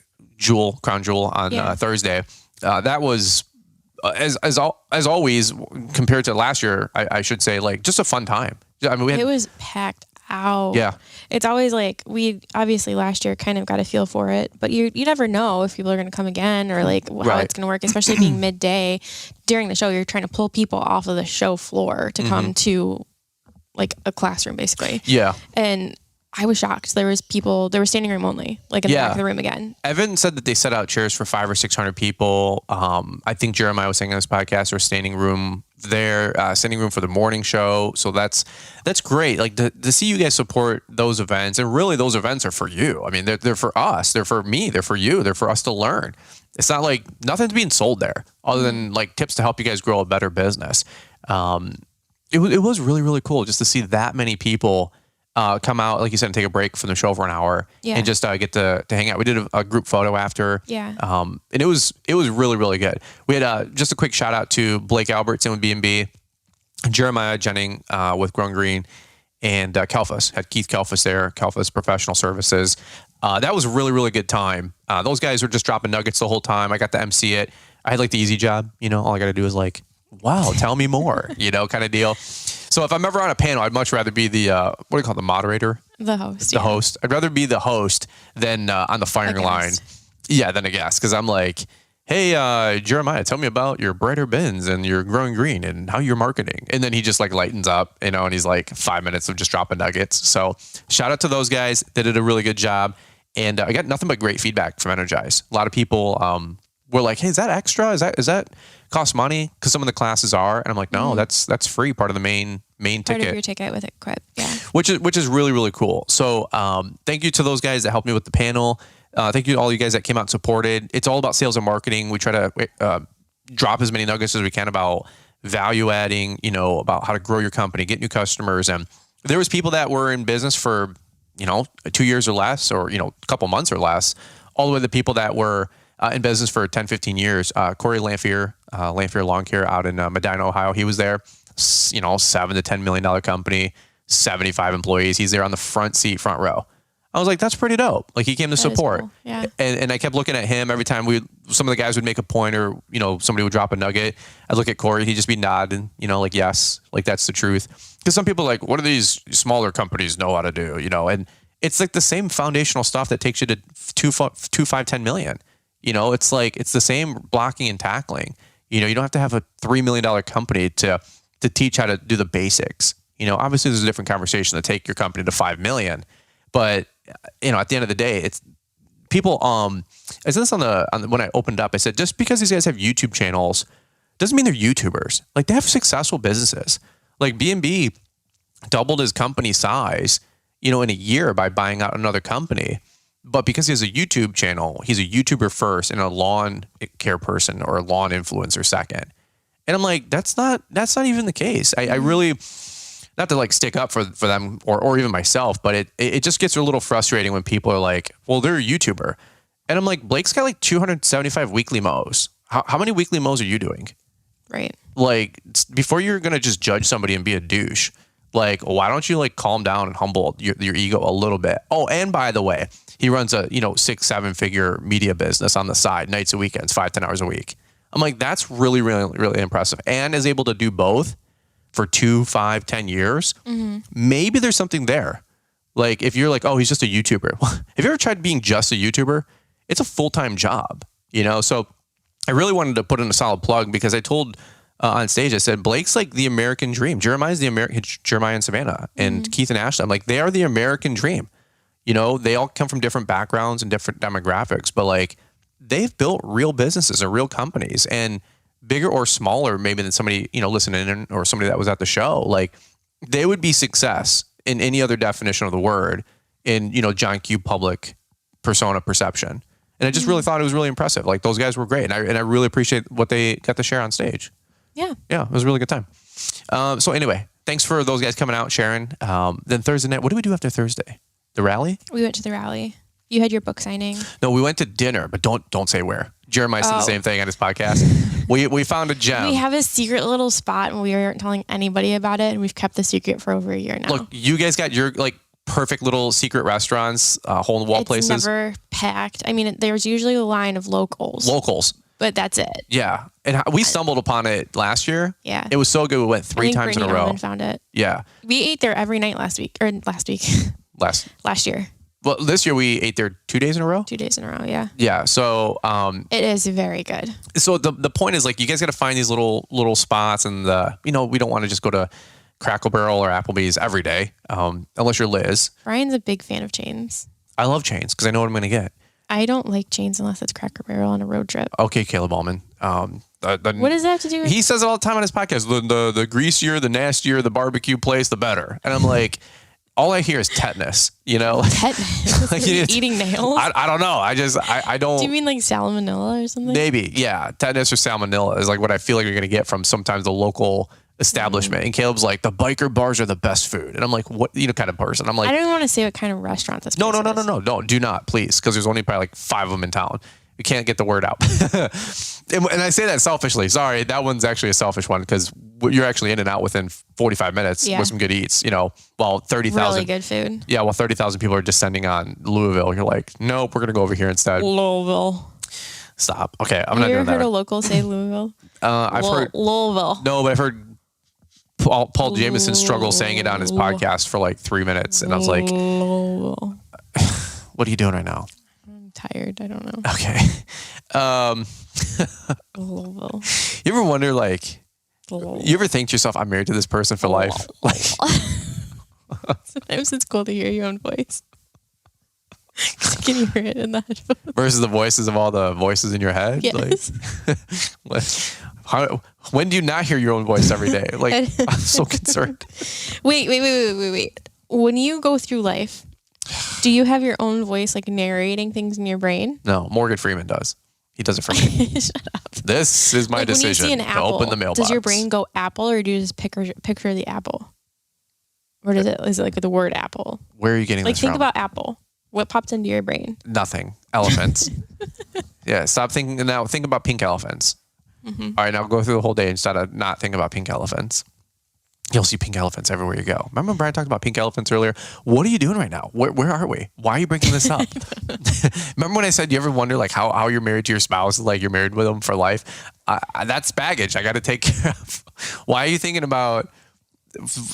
crown jewel on Thursday. That was as always compared to last year, I should say, like just a fun time. I mean, it was packed out. Yeah. It's always like, we obviously last year kind of got a feel for it, but you never know if people are going to come again or like how it's going to work, especially being midday during the show. You're trying to pull people off of the show floor to come to like a classroom basically. Yeah. And I was shocked. There were standing room only, like in the back of the room again. Evan said that they set out chairs for 500 or 600 people. I think Jeremiah was saying on this podcast, there's standing room there, standing room for the morning show. So that's great. Like to see you guys support those events, and really those events are for you. I mean, they're for us, they're for me, they're for you, they're for us to learn. It's not like nothing's being sold there other than like tips to help you guys grow a better business. It was really, really cool just to see that many people come out, like you said, and take a break from the show for an hour and just get to hang out. We did a group photo after. Yeah. And it was really, really good. We had just a quick shout out to Blake Albertson with B&B, Jeremiah Jennings with Grown Green, and Kelfus. Had Keith Kelfus there, Kelfus Professional Services. That was a really, really good time. Those guys were just dropping nuggets the whole time. I got to MC it. I had like the easy job, all I got to do is like, wow, tell me more, kind of deal. So if I'm ever on a panel, I'd much rather be the, what do you call it, the moderator? The host. The host. I'd rather be the host than on the firing line. Yeah, than a guest. Because I'm like, hey, Jeremiah, tell me about your Brighter Bins and your Growing Green and how you're marketing. And then he just like lightens up, and he's like 5 minutes of just dropping nuggets. So shout out to those guys. They did a really good job. And I got nothing but great feedback from Energize. A lot of people were like, hey, is that extra? Is that cost money? Because some of the classes are. And I'm like, no, that's free, part of the main ticket. Part of your ticket with Equip, yeah. Which is really, really cool. So thank you to those guys that helped me with the panel. Thank you to all you guys that came out and supported. It's all about sales and marketing. We try to drop as many nuggets as we can about value adding, about how to grow your company, get new customers. And there was people that were in business for, 2 years or less, or, a couple months or less, all the way to people that were in business for 10, 15 years. Corey Lamphere, Lamphere Lawn Care out in Medina, Ohio. He was there, $7 to $10 million company, 75 employees. He's there on the front row. I was like, that's pretty dope. Like he came to support. Cool. Yeah. And I kept looking at him every time some of the guys would make a point, or, somebody would drop a nugget. I'd look at Corey, he'd just be nodding, like, yes, like that's the truth. Because some people are like, what do these smaller companies know how to do? And it's like the same foundational stuff that takes you to 2, 5, 10 million. It's like, it's the same blocking and tackling. You don't have to have a $3 million company to teach how to do the basics. Obviously there's a different conversation to take your company to 5 million, but at the end of the day, it's people, I said this on when I opened up, I said, just because these guys have YouTube channels doesn't mean they're YouTubers. Like they have successful businesses. Like B&B doubled his company size, in a year by buying out another company. But because he has a YouTube channel, he's a YouTuber first and a lawn care person or a lawn influencer second. And I'm like, that's not even the case. I really, not to like stick up for them or even myself, but it just gets a little frustrating when people are like, well, they're a YouTuber. And I'm like, Blake's got like 275 weekly mows. How many weekly mows are you doing? Right. Like, before you're going to just judge somebody and be a douche, like, why don't you like calm down and humble your ego a little bit? Oh, and by the way, he runs a, 6-7 figure media business on the side, nights and weekends, 5-10 hours a week. I'm like, that's really, really, really impressive. And is able to do both for 2, 5, 10 years. Mm-hmm. Maybe there's something there. Like, if you're like, oh, he's just a YouTuber. Have you ever tried being just a YouTuber? It's a full-time job, So I really wanted to put in a solid plug because I told on stage, I said, Blake's like the American dream. Jeremiah's the American, Jeremiah and Savannah and Keith and Ashley. I'm like, they are the American dream. They all come from different backgrounds and different demographics, but like they've built real businesses or real companies, and bigger or smaller maybe than somebody, listening in or somebody that was at the show. Like they would be success in any other definition of the word in, John Q public persona perception. And I just really thought it was really impressive. Like those guys were great. And I really appreciate what they got to share on stage. Yeah. Yeah. It was a really good time. So anyway, thanks for those guys coming out, sharing. Then Thursday night, what did we do after Thursday? The rally? We went to the rally. You had your book signing. No, we went to dinner, but don't say where. Jeremiah said the same thing on his podcast. We found a gem. We have a secret little spot and we aren't telling anybody about it. And we've kept the secret for over a year now. Look, you guys got your like perfect little secret restaurants, hole in the wall places. It's never packed. I mean, there's usually a line of locals. But that's it. Yeah. And we stumbled upon it last year. Yeah. It was so good. We went 3 times in a row. Found it. Yeah. We ate there every night last week. Last year. Well, this year we ate there 2 days in a row. 2 days in a row. Yeah. Yeah. So, it is very good. So the point is like, you guys got to find these little spots, and we don't want to just go to Crackle Barrel or Applebee's every day. Unless you're Liz. Brian's a big fan of chains. I love chains because I know what I'm going to get. I don't like chains unless it's Cracker Barrel on a road trip. Okay, Caleb Allman. What does that have to do with? He says it all the time on his podcast. The greasier, the nastier, the barbecue place, the better. And I'm like, all I hear is tetanus. Tetanus? Like eating nails? I don't know. I don't. Do you mean like salmonella or something? Maybe, yeah. Tetanus or salmonella is like what I feel like you're going to get from sometimes the local establishment. And Caleb's like, the biker bars are the best food. And I'm like, what kind of person? I'm like, I don't want to say what kind of restaurant this No, is. do not, please, because there's only probably like 5 of them in town. We can't get the word out. And I say that selfishly. Sorry, that one's actually a selfish one because you're actually in and out within 45 minutes with some good eats. While 30,000 really good food. Yeah, while 30,000 people are descending on Louisville, you're like, nope, we're gonna go over here instead. Louisville. Stop. Okay, I'm not doing that. You ever heard a local say Louisville? I've heard Louisville. No, but I've heard Paul Jameson struggle saying it on his podcast for like 3 minutes, and I was like, what are you doing right now? I'm tired. I don't know. Okay. Louisville. You ever wonder, like, you ever think to yourself, I'm married to this person for life? Like, sometimes it's cool to hear your own voice. Can you hear it in the headphones? Versus the voices of all the voices in your head? Yes. Like, when do you not hear your own voice every day? Like, I'm so concerned. Wait. When you go through life, do you have your own voice like narrating things in your brain? No, Morgan Freeman does. He does it for me. Shut up. This is my decision when you see an apple, to open the mailbox. Does your brain go apple, or do you just picture the apple? Or is it like with the word apple? Where are you getting this from? Like, think about apple. What pops into your brain? Nothing. Elephants. Yeah, stop thinking now. Think about pink elephants. Mm-hmm. All right, now go through the whole day instead of not thinking about pink elephants. You'll see pink elephants everywhere you go. Remember Brian talked about pink elephants earlier? What are you doing right now? Where are we? Why are you bringing this up? Remember when I said, you ever wonder like how you're married to your spouse, like you're married with them for life? That's baggage I got to take care of. Why are you thinking about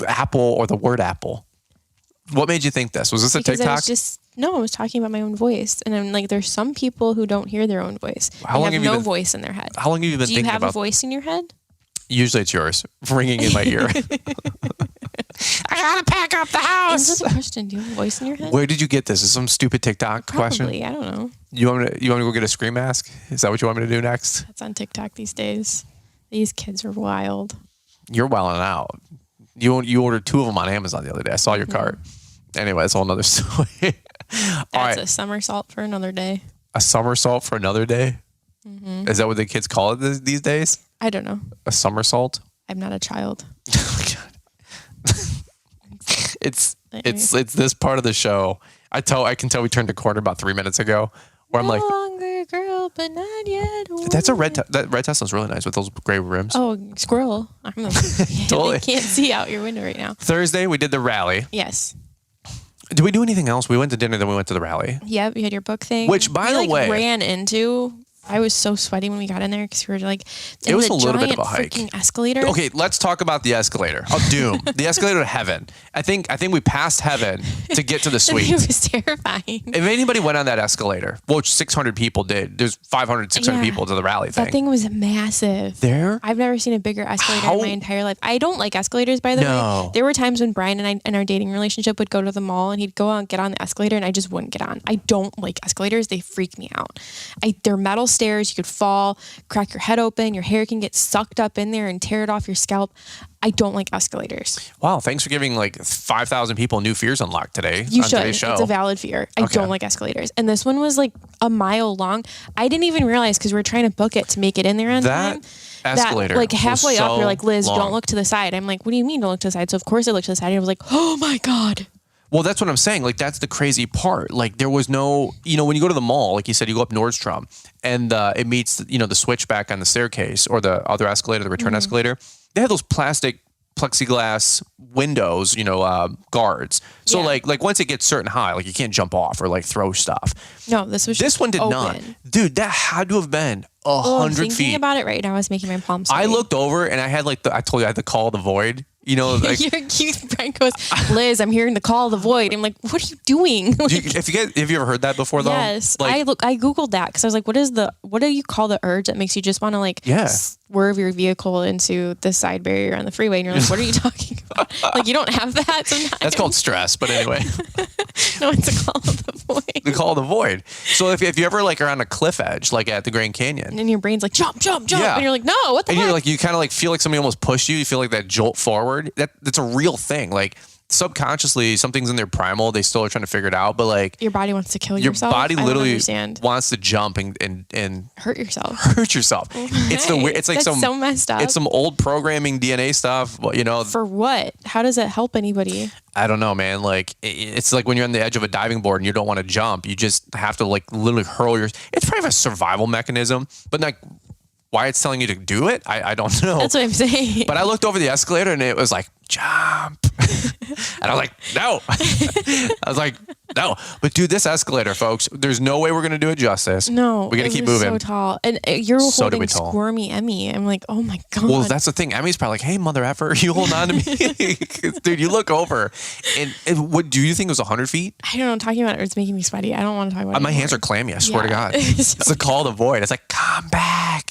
apple or the word apple? What made you think this? Was this a TikTok? I was talking about my own voice. And I'm like, there's some people who don't hear their own voice. They have no voice in their head. How long have you been thinking about? Do you have a voice in your head? Usually it's yours, ringing in my ear. I gotta pack up the house. Is this a question? Do you have a voice in your head? Where did you get this? Is some stupid TikTok question? Probably. I don't know. You want me to go get a scream mask? Is that what you want me to do next? That's on TikTok these days. These kids are wild. You're wilding out. You ordered 2 of them on Amazon the other day. I saw your cart. Anyway, that's a whole nother story. That's a somersault for another day. A somersault for another day? Mm-hmm. Is that what the kids call it these days? I don't know. A somersault? I'm not a child. Oh my God. It's this part of the show. I can tell we turned the corner about 3 minutes ago. Where I'm no like, longer girl, but not yet. that's a that red Tesla's really nice with those gray rims. Oh, squirrel! I Totally. can't see out your window right now. Thursday we did the rally. Yes. Did we do anything else? We went to dinner, then we went to the rally. Yep, you had your book thing. Which, by the way, ran into. I was so sweaty when we got in there because we were like, it was a little bit of a hike. Freaking escalator. Okay, let's talk about the escalator of doom. The escalator to heaven. I think we passed heaven to get to the suite. It was terrifying. If anybody went on that escalator, which 600 people did, there's 500, 600 people to the rally thing. That thing was massive. I've never seen a bigger escalator in my entire life. I don't like escalators, by the way. There were times when Brian and I, in our dating relationship, would go to the mall and he'd go out and get on the escalator and I just wouldn't get on. I don't like escalators. They freak me out. They're metal stairs. You could fall, crack your head open. Your hair can get sucked up in there and tear it off your scalp. I don't like escalators. Wow, thanks for giving like 5,000 people new fears unlocked today. You on should. Today's show. It's a valid fear. I don't like escalators. And this one was like a mile long. I didn't even realize because we were trying to book it to make it in there on time. Escalator. That, like halfway so up, you're like, Liz, long. don't look to the side. I'm like, what do you mean don't look to the side? So of course I looked to the side and I was like, oh my God. Well, that's what I'm saying. Like, that's the crazy part. Like, there was no, when you go to the mall, like you said, you go up Nordstrom and it meets, the switchback on the staircase or the other escalator, the return escalator. They have those plastic plexiglass windows, guards. So like once it gets certain high, like you can't jump off or like throw stuff. No, this one did open. not. Dude, that had to have been 100 feet. Thinking about it right now is making my palms sweaty. I looked over and I had I told you I had the call of the void. Like Brian goes, Liz, I'm hearing the call of the void. I'm like, what are you doing? have you ever heard that before though? Yes. I Googled that because I was like, what do you call the urge that makes you just want to swerve your vehicle into the side barrier on the freeway? And you're like, what are you talking about? Like, you don't have that sometimes. That's called stress, but anyway. No, it's a call of the void. The call of the void. So if you ever like are on a cliff edge, like at the Grand Canyon. And your brain's like, jump. Yeah. And you're like, no, what the heck? And you're like, you kind of like feel like somebody almost pushed you. You feel like that jolt forward. That's a real thing. Like subconsciously, something's in their primal. They still are trying to figure it out. But like your body wants to kill yourself. Your body literally wants to jump and hurt yourself. It's like that's so messed up. It's some old programming DNA stuff. For what? How does it help anybody? I don't know, man. Like it's like when you're on the edge of a diving board and you don't want to jump, you just have to like literally hurl it's kind of a survival mechanism, but like why it's telling you to do it, I don't know. That's what I'm saying. But I looked over the escalator and it was like, jump. And I was like, no. I was like, no. But dude, this escalator, folks, there's no way we're going to do it justice. No. We got to keep moving. So tall. And you're holding squirmy Emmy. I'm like, oh my God. Well, that's the thing. Emmy's probably like, hey, mother effer, you hold on to me. Dude, you look over. And what do you think it was 100 feet? I don't know. Talking about it's making me sweaty. I don't want to talk about it. My hands are clammy. I swear to God. It's a call to void. It's like, come back.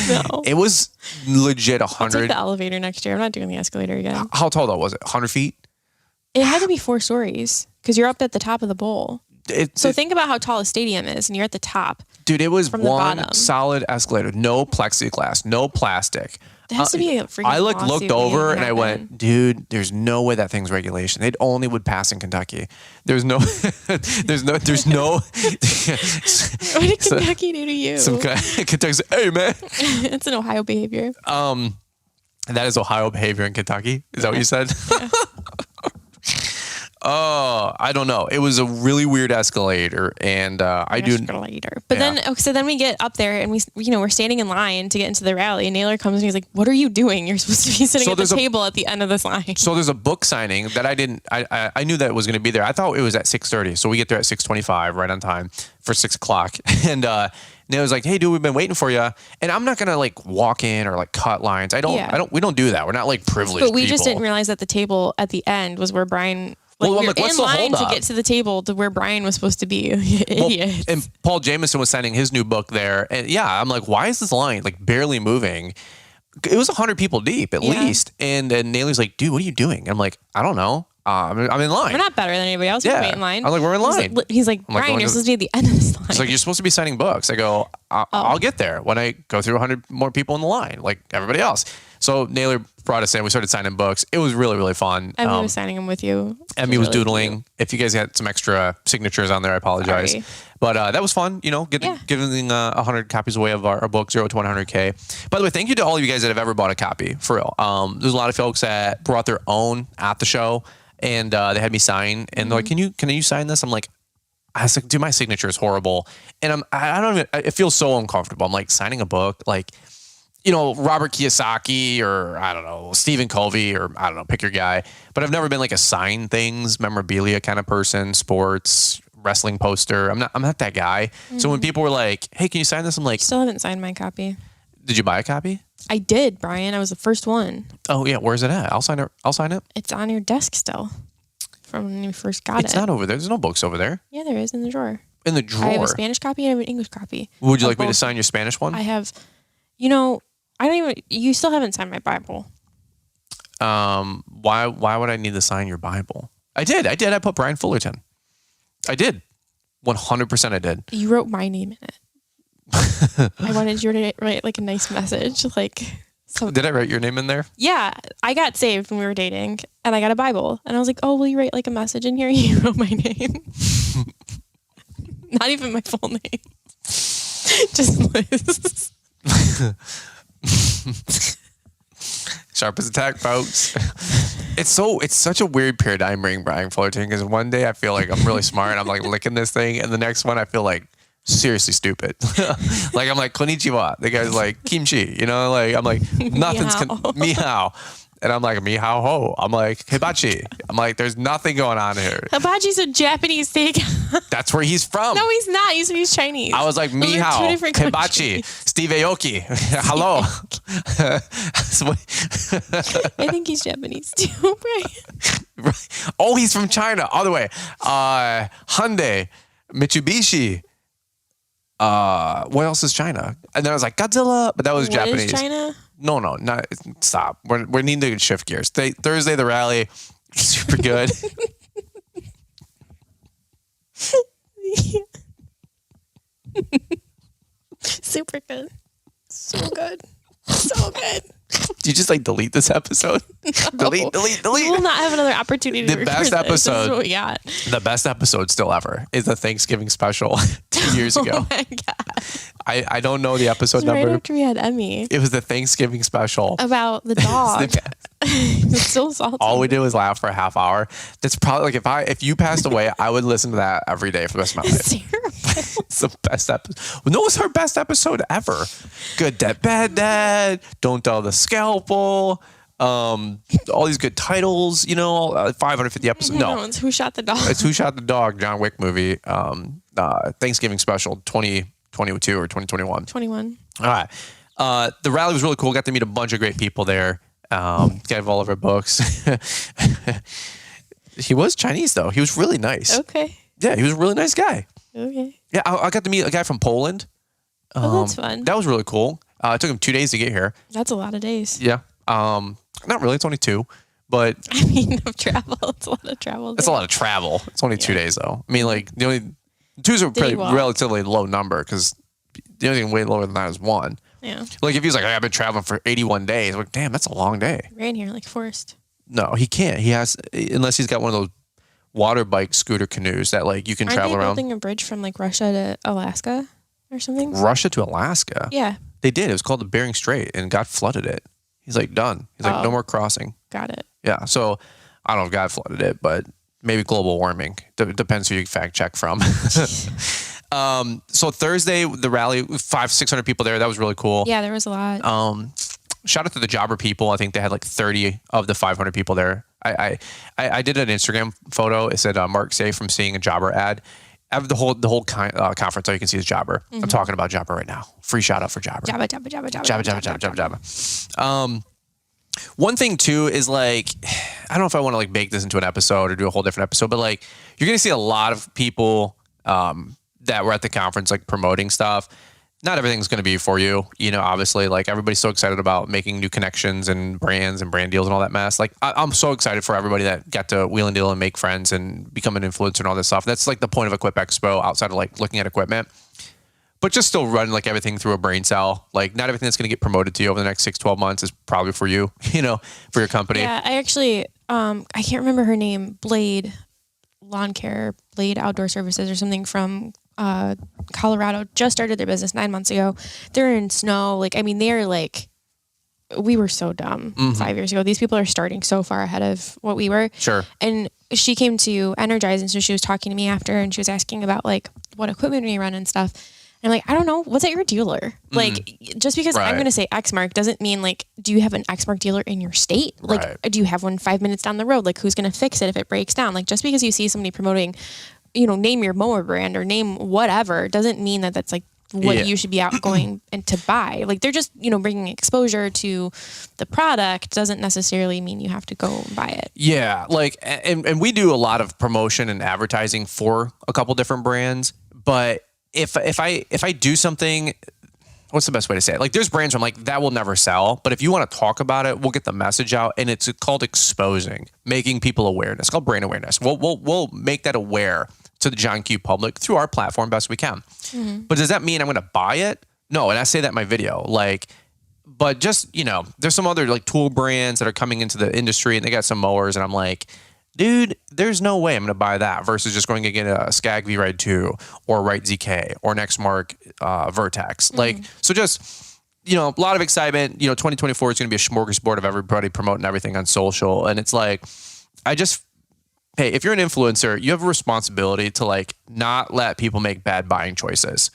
No. It was legit 100. I'll take the elevator next year. I'm not doing the escalator again. How tall though was it? 100 feet? It had to be 4 stories because you're up at the top of the bowl. So think about how tall a stadium is and you're at the top. Dude, it was one solid escalator. No plexiglass, no plastic. There has to be a freaking I looked over and I went, dude, there's no way that thing's regulation. It only would pass in Kentucky. There's no. What did Kentucky do to you? Kentucky's, hey man. It's an Ohio behavior. That is Ohio behavior in Kentucky. Is that what you said? Yeah. Oh, I don't know. It was a really weird escalator, and But then we get up there, and we're standing in line to get into the rally, and Naylor comes and he's like, "What are you doing? You're supposed to be sitting at the table at the end of this line." So there's a book signing that I knew that it was going to be there. I thought it was at 6:30, so we get there at 6:25, right on time for 6 o'clock, and Naylor's like, "Hey, dude, we've been waiting for you." And I'm not gonna like walk in or like cut lines. We don't do that. We're not like privileged. But we people. just didn't realize that the table at the end was where Brian. Like, well, you're what's in the line holdup? to get to the table to where Brian was supposed to be. Idiot. And Paul Jameson was signing his new book there. And yeah, I'm like, why is this line like barely moving? It was 100 people deep at least. And Naylor's like, dude, what are you doing? I'm like, I don't know. I'm in line. We're not better than anybody else. Yeah. We're in line. I'm like, we're in line. He's like Brian, you're supposed to be at the end of this line. He's like, you're supposed to be signing books. I go, I'll get there when I go through 100 more people in the line, like everybody else. So Naylor brought us in. We started signing books. It was really, really fun. Emmy was signing them with you. Emmy was really doodling. cute. If you guys had some extra signatures on there, I apologize. Sorry. But that was fun, giving 100 copies away of our book, 0 to 100K. By the way, thank you to all of you guys that have ever bought a copy, for real. There's a lot of folks that brought their own at the show, and they had me sign, and they're like, can you sign this? I'm like, I was like, dude, my signature is horrible. And it feels so uncomfortable. I'm like, signing a book, like, Robert Kiyosaki or I don't know, Stephen Covey or I don't know, pick your guy. But I've never been like a sign things, memorabilia kind of person, sports, wrestling poster. I'm not that guy. Mm-hmm. So when people were like, hey, can you sign this? I'm like, still haven't signed my copy. Did you buy a copy? I did, Brian. I was the first one. Oh yeah. Where's it at? I'll sign it. It's on your desk still from when you first got it. It's not over there. There's no books over there. Yeah, there is in the drawer. In the drawer? I have a Spanish copy and I have an English copy. Would you like me to sign your Spanish one? I have, you still haven't signed my Bible. Why would I need to sign your Bible? I did. I put Brian Fullerton. I did. 100% I did. You wrote my name in it. I wanted you to write like a nice message. So did I write your name in there? Yeah. I got saved when we were dating and I got a Bible and I was like, oh, will you write like a message in here? You wrote my name. Not even my full name. Just Liz. Sharp as a tack, folks. It's such a weird paradigm ring, Brian Fullerton, because one day I feel like I'm really smart. I'm like licking this thing, and the next one I feel like seriously stupid. Like I'm like konnichiwa. The guy's like kimchi. I'm like nothing's mihao. And I'm like, mihao ho. I'm like, hibachi. I'm like, there's nothing going on here. Hibachi's a Japanese steak. That's where he's from. No, he's not. He's Chinese. I was like, mihao, hibachi, Steve Aoki. Hello. I think he's Japanese too, Brian. Oh, he's from China. All the way. Hyundai, Mitsubishi. What else is China? And then I was like, Godzilla. But that was Japanese. What is China? No, not stop. We need to shift gears. Thursday, the rally, super good. Super good. So good. So good. Do you just delete this episode? No. Delete. We will not have another opportunity to The best episode. This is what we got. The best episode still ever is the Thanksgiving special 2 years ago. Oh my God. I don't know the episode number. Right after we had Emmy. It was the Thanksgiving special. About the dog. It's so salty. All we did was laugh for a half hour. That's probably if you passed away, I would listen to that every day for the rest of my life. It's terrible. It's the best episode. No, it's our best episode ever. Good Dad, Bad Dad, Don't Tell the Scalpel, all these good titles, 550 episodes. No, it's Who Shot the Dog. It's Who Shot the Dog, John Wick movie, Thanksgiving special 2022 or 2021. 21. All right. The rally was really cool. Got to meet a bunch of great people there. Gave all of our books. He was Chinese though. He was really nice. Okay. Yeah, he was a really nice guy. Okay. Yeah, I got to meet a guy from Poland. Oh, that's fun. That was really cool. It took him 2 days to get here. That's a lot of days. Yeah. Not really. It's only 2, but I mean, of travel. It's a lot of travel. It's a lot of travel. It's only 2 days though. I mean, the only 2's a pretty relatively low number because the only thing way lower than that is 1. Yeah. If he was like, I've been traveling for 81 days. I'm like, damn, that's a long day. Ran here like Forrest. No, he can't. He has, unless he's got one of those water bike scooter canoes that you can travel around. Aren't they building a bridge from Russia to Alaska or something? Russia to Alaska? Yeah. They did. It was called the Bering Strait and God flooded it. He's like, done. He's like, no more crossing. Got it. Yeah. So I don't know if God flooded it, but maybe global warming. Depends who you fact check from. So Thursday, the rally, 500-600 people there. That was really cool. Yeah, there was a lot. Shout out to the jobber people. I think they had 30 of the 500 people there. I did an Instagram photo. It said Mark safe from seeing a jobber ad. The whole conference, all you can see is jobber. Mm-hmm. I'm talking about jobber right now. Free shout out for jobber. Jabba. One thing too is I don't know if I want to make this into an episode or do a whole different episode, but you're gonna see a lot of people that were at the conference promoting stuff. Not everything's going to be for you, obviously everybody's so excited about making new connections and brands and brand deals and all that mess. I'm so excited for everybody that got to wheel and deal and make friends and become an influencer and all this stuff. That's the point of Equip Expo outside of looking at equipment. but just still run like everything through a brain cell. Like not everything that's going to get promoted to you over the next 6-12 months is probably for you, for your company. Yeah, I actually, I can't remember her name, Blade Lawn Care, Blade Outdoor Services or something from Colorado, just started their business 9 months ago. They're in snow. They're like, we were so dumb 5 years ago. These people are starting so far ahead of what we were. Sure. And she came to Energize, and so she was talking to me after, and she was asking about like what equipment we run and stuff. And I'm like, I don't know. Was it your dealer? Like, just because I'm going to say Exmark doesn't mean like, do you have an Exmark dealer in your state? Like, do you have one 5 minutes down the road? Like, who's going to fix it if it breaks down? Like, just because you see somebody promoting, name your mower brand or name whatever, doesn't mean that that's like what you should be out going and to buy. Like, they're just, bringing exposure to the product doesn't necessarily mean you have to go and buy it. Yeah. Like, and we do a lot of promotion and advertising for a couple different brands, but if I do something, what's the best way to say it? Like there's brands where I'm like, that will never sell, but if you want to talk about it, we'll get the message out, and it's called exposing, making people awareness. It's called brand awareness. We'll make that aware to the John Q public through our platform best we can. But does that mean I'm going to buy it? No. And I say that in my video, but just, there's some other like tool brands that are coming into the industry and they got some mowers, and I'm like, dude, there's no way I'm going to buy that versus just going to get a Skag V-Ride 2 or Wright ZK or Nextmark Vertex. So just, a lot of excitement. 2024 is going to be a smorgasbord of everybody promoting everything on social. And it's like, hey, if you're an influencer, you have a responsibility to like not let people make bad buying choices.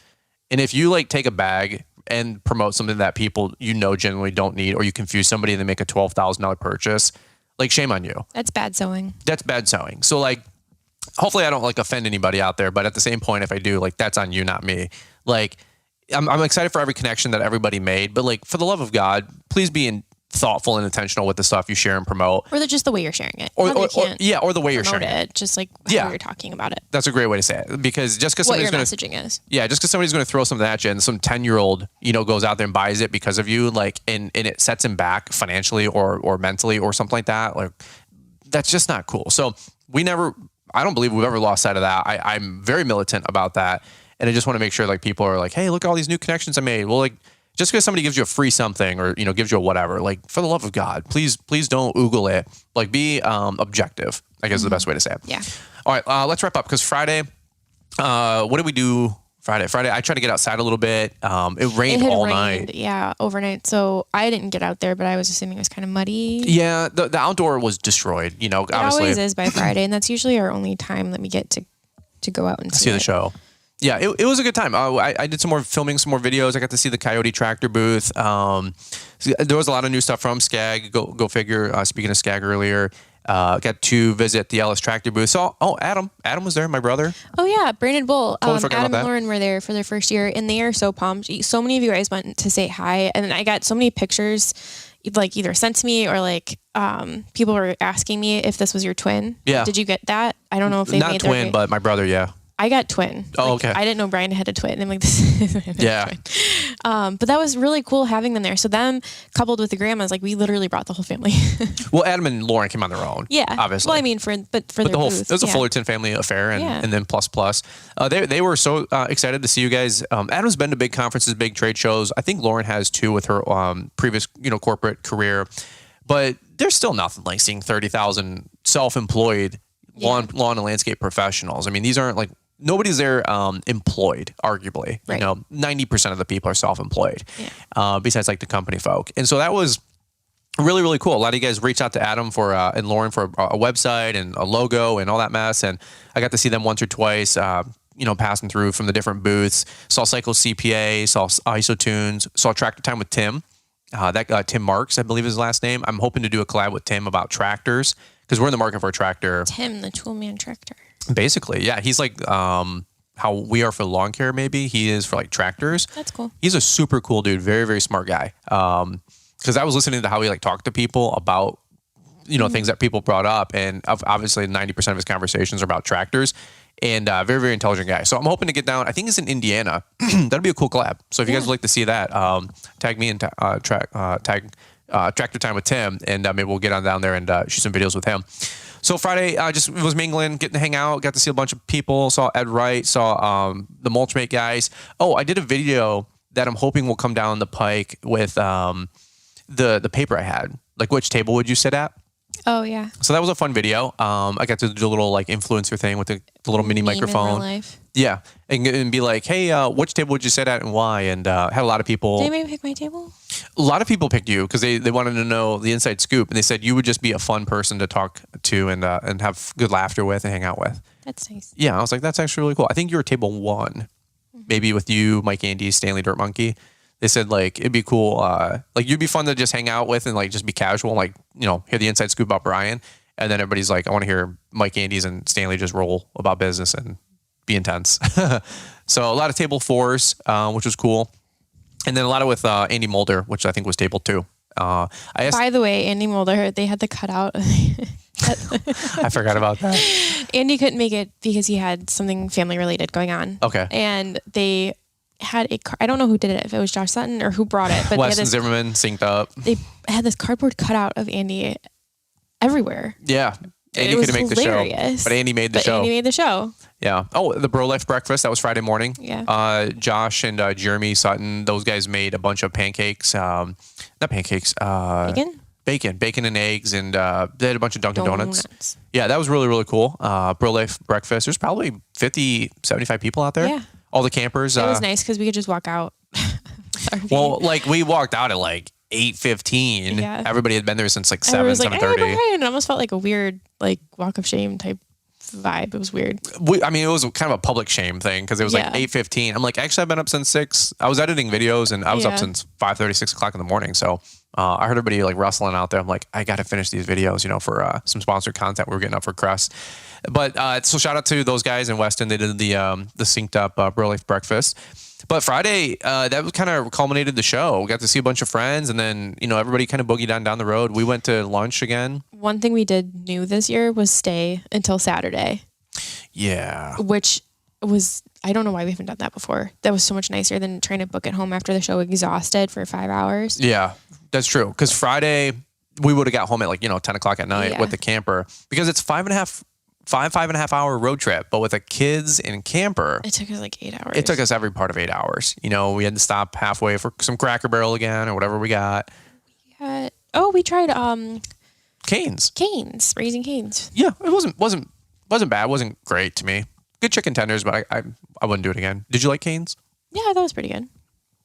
And if you like take a bag and promote something that people generally don't need, or you confuse somebody and they make a $12,000 purchase, like shame on you. That's bad sewing. So like, hopefully I don't like offend anybody out there, but at the same point, if I do, like that's on you, not me. Like I'm excited for every connection that everybody made, but like for the love of God, please be thoughtful and intentional with the stuff you share and promote. Or just the way you're sharing it. Or the way you're sharing it. Just like how you're talking about it. That's a great way to say it, because just because what your messaging is. Yeah, just because somebody's going to throw something at you and some 10-year-old, goes out there and buys it because of you, like, and it sets him back financially or mentally or something like that. Like, that's just not cool. So I don't believe we've ever lost sight of that. I'm very militant about that. And I just want to make sure like people are like, hey, look at all these new connections I made. Well, like, just because somebody gives you a free something or, gives you a whatever, like for the love of God, please don't oogle it. Like be objective, I guess is the best way to say it. Yeah. All right, let's wrap up because Friday, what did we do Friday? I tried to get outside a little bit. It rained all night. Yeah, overnight. So I didn't get out there, but I was assuming it was kind of muddy. Yeah, the outdoor was destroyed, obviously. It always is by Friday, and that's usually our only time that we get to go out and see the show. Yeah, it was a good time. I did some more filming, some more videos. I got to see the Coyote tractor booth. There was a lot of new stuff from Skag. Go figure. Speaking of Skag earlier, got to visit the Ellis tractor booth. So, Adam was there, my brother. Oh yeah, Brandon Bull. Totally forgot Adam about that. and Lauren were there for their first year, and they are so pumped. So many of you guys went to say hi, and I got so many pictures, like either sent to me or like people were asking me if this was your twin. Yeah. Did you get that? I don't know if they not made twin, but my brother. Yeah. I got twin. Oh, okay. I didn't know Brian had a twin. I'm like, this is yeah. Twin. But that was really cool having them there. So them coupled with the grandmas, like we literally brought the whole family. Well, Adam and Lauren came on their own. Yeah, obviously. Well, I mean, for their whole booth, it was a Fullerton family affair, and then plus. They were so excited to see you guys. Adam's been to big conferences, big trade shows. I think Lauren has too with her previous corporate career, but there's still nothing like seeing 30,000 self-employed lawn and landscape professionals. I mean, these aren't like. Nobody's there employed, arguably. Right. 90% of the people are self-employed, besides like the company folk. And so that was really, really cool. A lot of you guys reached out to Adam and Lauren for a website and a logo and all that mess. And I got to see them once or twice, passing through from the different booths. Saw Cycle CPA, saw IsoTunes, saw Tractor Time with Tim. Tim Marks, I believe is his last name. I'm hoping to do a collab with Tim about tractors because we're in the market for a tractor. Tim, the Toolman Tractor. Basically, yeah. He's like how we are for lawn care, maybe. He is for like tractors. That's cool. He's a super cool dude. Very, very smart guy. Because I was listening to how he like talked to people about, things that people brought up. And obviously 90% of his conversations are about tractors. And very, very intelligent guy. So I'm hoping to get down. I think it's in Indiana. That'd be a cool collab. So if you guys would like to see that, tag me and tag Tractor Time with Tim, and maybe we'll get on down there and shoot some videos with him. So Friday, just was mingling, getting to hang out, got to see a bunch of people, saw Ed Wright, saw the Mulchmate guys. Oh, I did a video that I'm hoping will come down the pike with the paper I had. Like, which table would you sit at? Oh, yeah. So that was a fun video. I got to do a little like influencer thing with the little mini microphone. In real life. Yeah. And be like, hey, which table would you sit at and why? And had a lot of people. Did anybody pick my table? A lot of people picked you because they wanted to know the inside scoop. And they said you would just be a fun person to talk to and have good laughter with and hang out with. That's nice. Yeah. I was like, that's actually really cool. I think you were table 1, maybe with you, Mike Andy, Stanley Dirt Monkey. They said like it'd be cool, like you'd be fun to just hang out with and like just be casual, like hear the inside scoop about Brian, and then everybody's like, I want to hear Mike Andes and Stanley just roll about business and be intense. So a lot of table 4s, which was cool, and then a lot of with Andy Mulder, which I think was table 2. I asked, By the way, Andy Mulder, they had the cutout. I forgot about that. Andy couldn't make it because he had something family related going on. Okay, and they had I don't know who did it, if it was Josh Sutton or who brought it, but Weston Zimmerman synced up. They had this cardboard cutout of Andy everywhere. Yeah. Andy couldn't make hilarious. the show, but Andy made the show. Andy made the show. Yeah. Oh, the Bro Life breakfast, that was Friday morning. Yeah. Josh and Jeremy Sutton, those guys made a bunch of pancakes. Not pancakes. Bacon and eggs, and they had a bunch of Dunkin' Donuts. Yeah, that was really, really cool. Bro Life breakfast. There's probably 50, 75 people out there. Yeah. All the campers. It was nice because we could just walk out. Well, like we walked out at like 8:15. Yeah. Everybody had been there since like 7, Everyone was like, 7:30. Hey, Brian. It almost felt like a weird like walk of shame type vibe. It was weird. I mean, it was kind of a public shame thing because it was like 8:15. I'm like, actually, I've been up since 6. I was editing videos and I was up since 5:30, 6 o'clock in the morning. So I heard everybody like rustling out there. I'm like, I got to finish these videos, for some sponsored content we were getting up for Crest. But so shout out to those guys in Weston. They did the synced up Bro Life breakfast. But Friday, that was kind of culminated the show. We got to see a bunch of friends, and then everybody kind of boogied on down the road. We went to lunch again. One thing we did new this year was stay until Saturday. Yeah. Which was, I don't know why we haven't done that before. That was so much nicer than trying to book it home after the show exhausted for 5 hours. Yeah, that's true. Because Friday, we would have got home at 10 o'clock at night with the camper, because it's 5.5 hour road trip, but with the kids and camper, it took us like 8 hours. It took us every part of 8 hours. We had to stop halfway for some Cracker Barrel again or whatever we got. We tried Canes, Raising Canes. Yeah, it wasn't bad. It wasn't great to me. Good chicken tenders, but I wouldn't do it again. Did you like Canes? Yeah, I thought it was pretty good.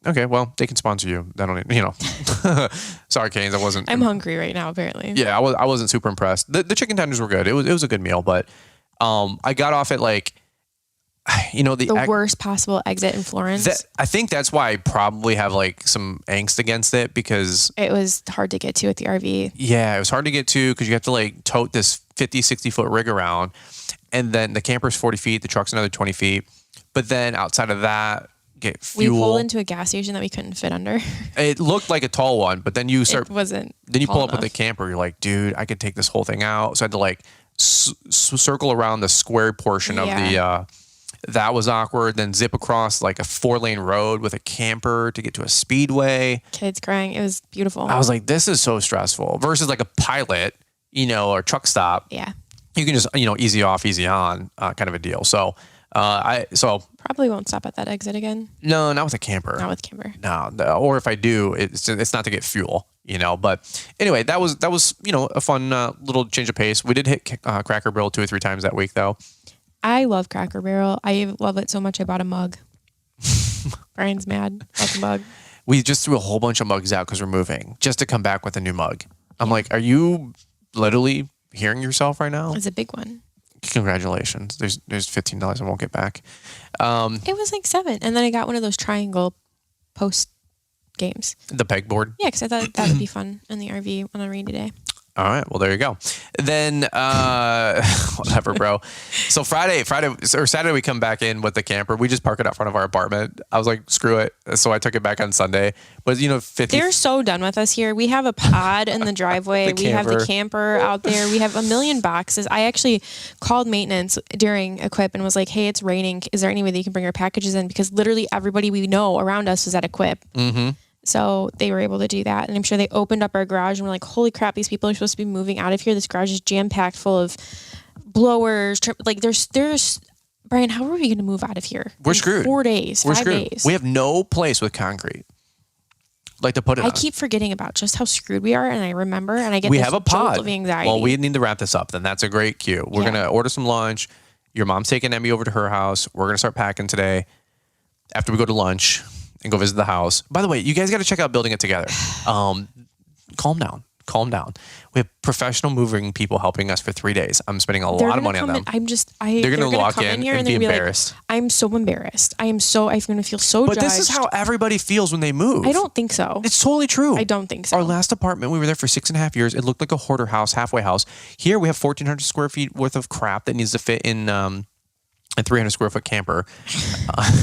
Okay, well, they can sponsor you. I don't, sorry, Canes. I wasn't. I'm hungry right now, apparently. Yeah, I wasn't super impressed. The chicken tenders were good. It was a good meal, but I got off at the worst possible exit in Florence. I think that's why I probably have some angst against it, because it was hard to get to at the RV. Yeah, it was hard to get to because you have to tote this 50, 60 foot rig around, and then the camper's 40 feet, the truck's another 20 feet. But then outside of that, get fuel. We pulled into a gas station that we couldn't fit under. It looked like a tall one, but then you start. It wasn't. Then you pull up enough. with the camper. You're like, dude, I could take this whole thing out. So I had to circle around the square portion of the. That was awkward. Then zip across a 4-lane road with a camper to get to a speedway. Kids crying. It was beautiful. I was like, this is so stressful. Versus a pilot, or truck stop. Yeah. You can just easy off, easy on, kind of a deal. So. Probably won't stop at that exit again. No, not with a camper. Not with camper. No. Or if I do, it's not to get fuel, But anyway, that was a fun little change of pace. We did hit Cracker Barrel 2 or 3 times that week, though. I love Cracker Barrel. I love it so much I bought a mug. Brian's mad about the mug. We just threw a whole bunch of mugs out because we're moving, just to come back with a new mug. I'm like, are you literally hearing yourself right now? It's a big one. Congratulations. There's $15 I won't get back. It was $7. And then I got one of those triangle post games. The pegboard? Yeah, because I thought that would be fun in the RV on a rainy day. All right. Well, there you go. Then, whatever, bro. So Saturday, we come back in with the camper. We just park it out front of our apartment. I was like, screw it. So I took it back on Sunday. But, 50. They're so done with us here. We have a pod in the driveway. We have the camper out there. We have a million boxes. I actually called maintenance during Equip and was like, hey, it's raining. Is there any way that you can bring our packages in? Because literally everybody we know around us was at Equip. Mm-hmm. So they were able to do that. And I'm sure they opened up our garage and we're like, holy crap, these people are supposed to be moving out of here. This garage is jam-packed full of blowers. Like there's Brian, how are we going to move out of here? We're screwed. 4 days, We're 5 screwed. days. We have no place with concrete. Like to put it I on. keep forgetting about just how screwed we are. And I remember, and I get We this have a jolt pod. of anxiety. Well, we need to wrap this up. Then that's a great cue. We're Yeah. going to order some lunch. Your mom's taking Emmy over to her house. We're going to start packing today after we go to lunch and go visit the house. By the way, you guys got to check out Building It Together. Calm down. Calm down. We have professional moving people helping us for 3 days. I'm spending a lot of money on them. They're They're going to walk come in here and they're be gonna embarrassed. Like, I'm so embarrassed. I'm going to feel so But judged. this is how everybody feels when they move. I don't think so. It's totally true. I don't think so. Our last apartment, we were there for 6.5 years. It looked like a hoarder house, halfway house. Here we have 1,400 square feet worth of crap that needs to fit in a 300 square foot camper.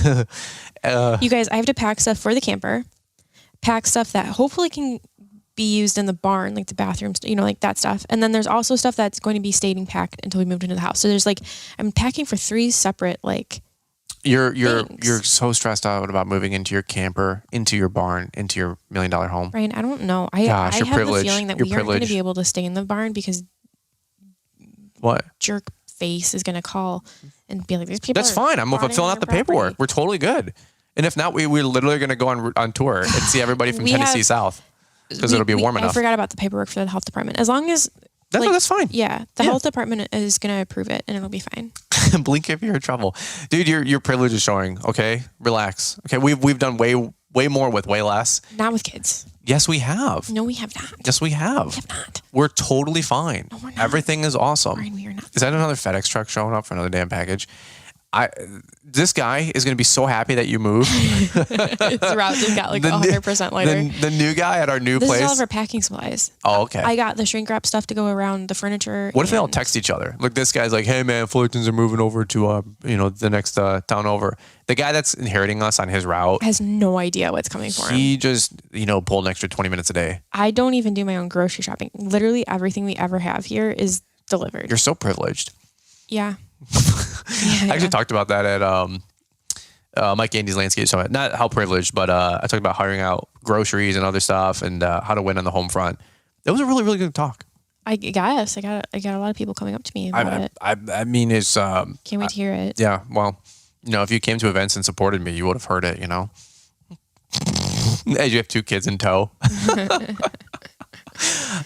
You guys, I have to pack stuff for the camper, pack stuff that hopefully can be used in the barn, like the bathrooms, like that stuff. And then there's also stuff that's going to be staying packed until we moved into the house. So there's I'm packing for 3 separate You're things. so stressed out about moving into your camper, into your barn, into your $1 million home. Brian, I don't know. Gosh, I you're have privileged. the feeling that You're we aren't going to privileged. be able to stay in the barn because What? jerk face is going to call and be like, these people That's are fine. I'm barning filling on out the your paperwork. property. We're totally good. And if not, we're literally going to go on tour and see everybody from We Tennessee have- South because it'll be warm I enough. forgot about the paperwork for the health department. As long as That's fine. Yeah, the health department is going to approve it, and it'll be fine. Blink if you're in trouble, dude. Your privilege is showing. Okay, relax. Okay, we've done way more with way less. Not with kids. Yes, we have. No, we have not. Yes, we have. We have not. We're totally fine. No, we're not. Everything is awesome. Brian, we are not. Is that another FedEx truck showing up for another damn package? This guy is going to be so happy that you moved. His route just got 100% lighter. The new guy at our new This place. is all of our packing supplies. Oh, okay. I got the shrink wrap stuff to go around the furniture. What if they all and text each other? Like this guy's like, "Hey man, Fullertons are moving over to the next town over." The guy that's inheriting us on his route, has no idea what's coming for him. he just pulled an extra 20 minutes a day. I don't even do my own grocery shopping. Literally everything we ever have here is delivered. You're so privileged. Yeah. I actually talked about that at Mike Andy's Landscape Summit. Not how privileged, but I talked about hiring out groceries and other stuff and how to win on the home front. It was a really, really good talk. I guess I got a lot of people coming up to me about it. I mean, it's Can't wait to hear it. yeah. Well, if you came to events and supported me, you would have heard it. As you have 2 kids in tow.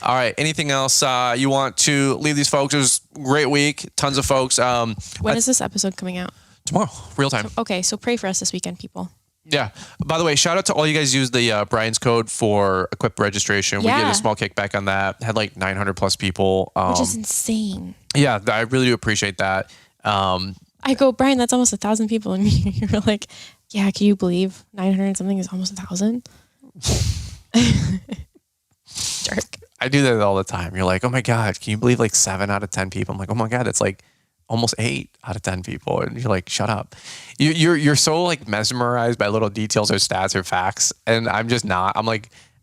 All right. Anything else you want to leave these folks? It was a great week. Tons of folks. When is this episode coming out? Tomorrow, real time. Okay, so pray for us this weekend, people. Yeah. By the way, shout out to all you guys who used the Brian's code for Equip registration. We get Yeah. a small kickback on that. Had 900 plus people. Which is insane. Yeah, I really do appreciate that. I go, Brian, that's almost 1,000 people. And you're like, yeah, can you believe 900 and something is almost 1,000? Jerk. I do that all the time. You're like, oh my God, can you believe 7 out of 10 people? I'm like, oh my God, that's almost 8 out of 10 people. And you're like, shut up. You're so mesmerized by little details or stats or facts. And I'm just not. I'm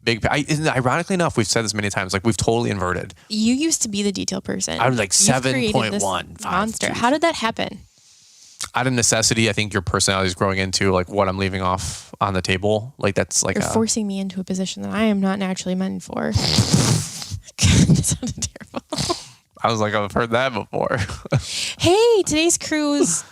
big. Ironically enough, we've said this many times, we've totally inverted. You used to be the detail person. I was You've created this 7.1. monster. How did that happen? Out of necessity, I think your personality is growing into what I'm leaving off on the table. That's You're forcing me into a position that I am not naturally meant for. God, that sounded terrible. I was like, I've heard that before. Hey, today's crew's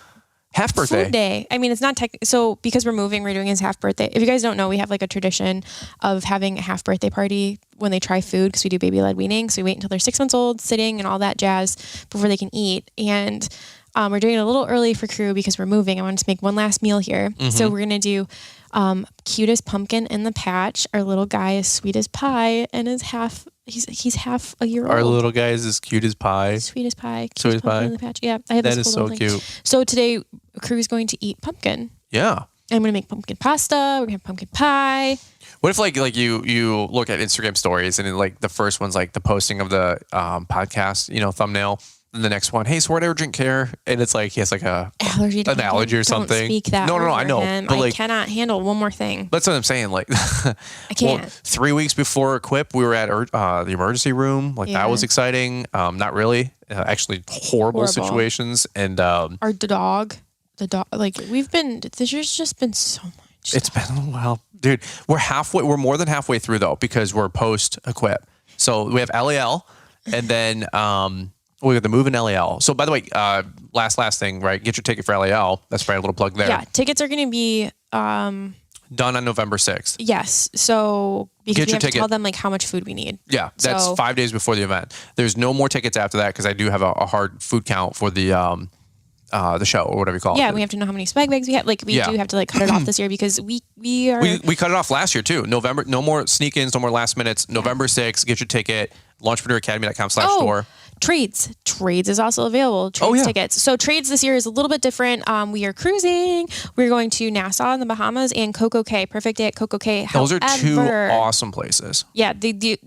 Half birthday. food day. I mean, it's not so because we're moving, we're doing his half birthday. If you guys don't know, we have a tradition of having a half birthday party when they try food because we do baby led weaning. So we wait until they're 6 months old, sitting and all that jazz before they can eat. And we're doing it a little early for crew because we're moving. I wanted to make one last meal here. Mm-hmm. So we're going to do cutest pumpkin in the patch. Our little guy is sweet as pie and is he's half a year old. Our little guy is as cute as pie. Sweet as pie. Sweet as Cutest pumpkin pie. in the patch. Yeah, I have That this is cool so little thing. cute. So today, crew is going to eat pumpkin. Yeah. I'm going to make pumpkin pasta. We're going to have pumpkin pie. What if you look at Instagram stories and the first one's the posting of the podcast, thumbnail. And the next one, hey, so what urgent care? And it's he has a Allergy to an allergy or pumpkin. something. Don't speak that No, over I know. him. But I cannot handle one more thing. that's what I'm saying. I can't. 3 weeks before Equip, we were at the emergency room. Yeah. That was exciting. Not really. Actually, horrible situations. And The dog, there's just been so much. It's been a while, dude. We're more than halfway through though, because we're post Equip. So we have LAL, and then we got the move in LAL. So by the way, last thing, right? Get your ticket for LAL. That's probably a little plug there. Yeah, tickets are going to be done on November 6th. Yes. So because we have to tell them like how much food we need. Yeah, that's 5 days before the event. There's no more tickets after that because I do have a hard food count for the show or whatever you call it. Yeah, we have to know how many swag bags we have. Like we do have to like cut it off this year because we cut it off last year too. November, no more sneak-ins, no more last minutes. November 6th, get your ticket. Launchpreneuracademy.com/store. Trades is also available. Tickets. So trades this year is a little bit different. We are cruising. We're going to Nassau in the Bahamas and Coco Cay. Perfect day at Coco Cay. Those are two awesome places. Yeah.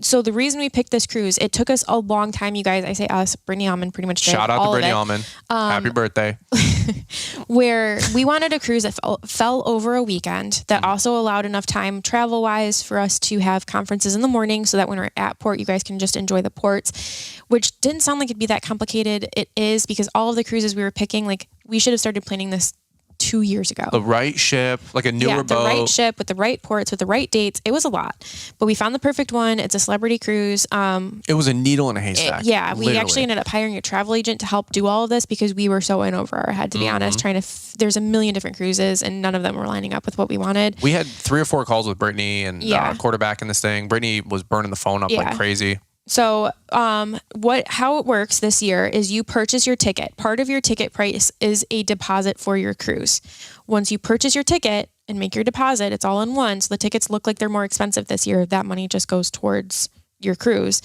So the reason we picked this cruise, it took us a long time, you guys. I say us, Brittany Almond pretty much did. Shout out to Brittany Almond. Happy birthday. Where we wanted a cruise that fell over a weekend that also allowed enough time travel wise for us to have conferences in the morning so that when we're at port, you guys can just enjoy the ports, which didn't sound like it'd be that complicated. It is, because all of the cruises we were picking, like we should have started planning this 2 years ago. The right ship, like a newer boat. The right ship with the right ports, with the right dates. It was a lot, but we found the perfect one. It's a celebrity cruise. It was a needle in a haystack. We actually ended up hiring a travel agent to help do all of this because we were so in over our head, to be honest, trying to, there's a million different cruises and none of them were lining up with what we wanted. We had 3 or 4 calls with Brittany and quarterback in this thing. Brittany was burning the phone up like crazy. So how it works this year is you purchase your ticket. Part of your ticket price is a deposit for your cruise. Once you purchase your ticket and make your deposit, it's all in one. So the tickets look like they're more expensive this year. That money just goes towards your cruise.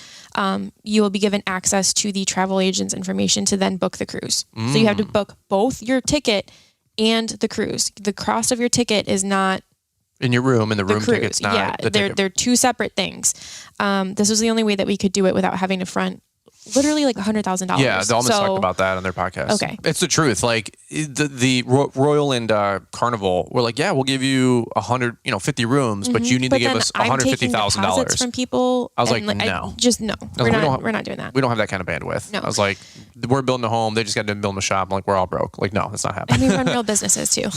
You will be given access to the travel agent's information to then book the cruise. So you have to book both your ticket and the cruise. The cost of your ticket is not in your room, and the room ticket's not the ticket. They're two separate things. This was the only way that we could do it without having to front literally like $100,000. Yeah, the Almonds talked about that on their podcast. Okay. It's the truth. Like the Royal and Carnival were like, yeah, we'll give you 50 rooms, but you need to give us $150,000 from people. I was like, no. We're not doing that. We don't have that kind of bandwidth. No. I was like, we're building a home. They just got to build a shop. I'm like, we're all broke. Like, no, that's not happening. And we run real businesses too.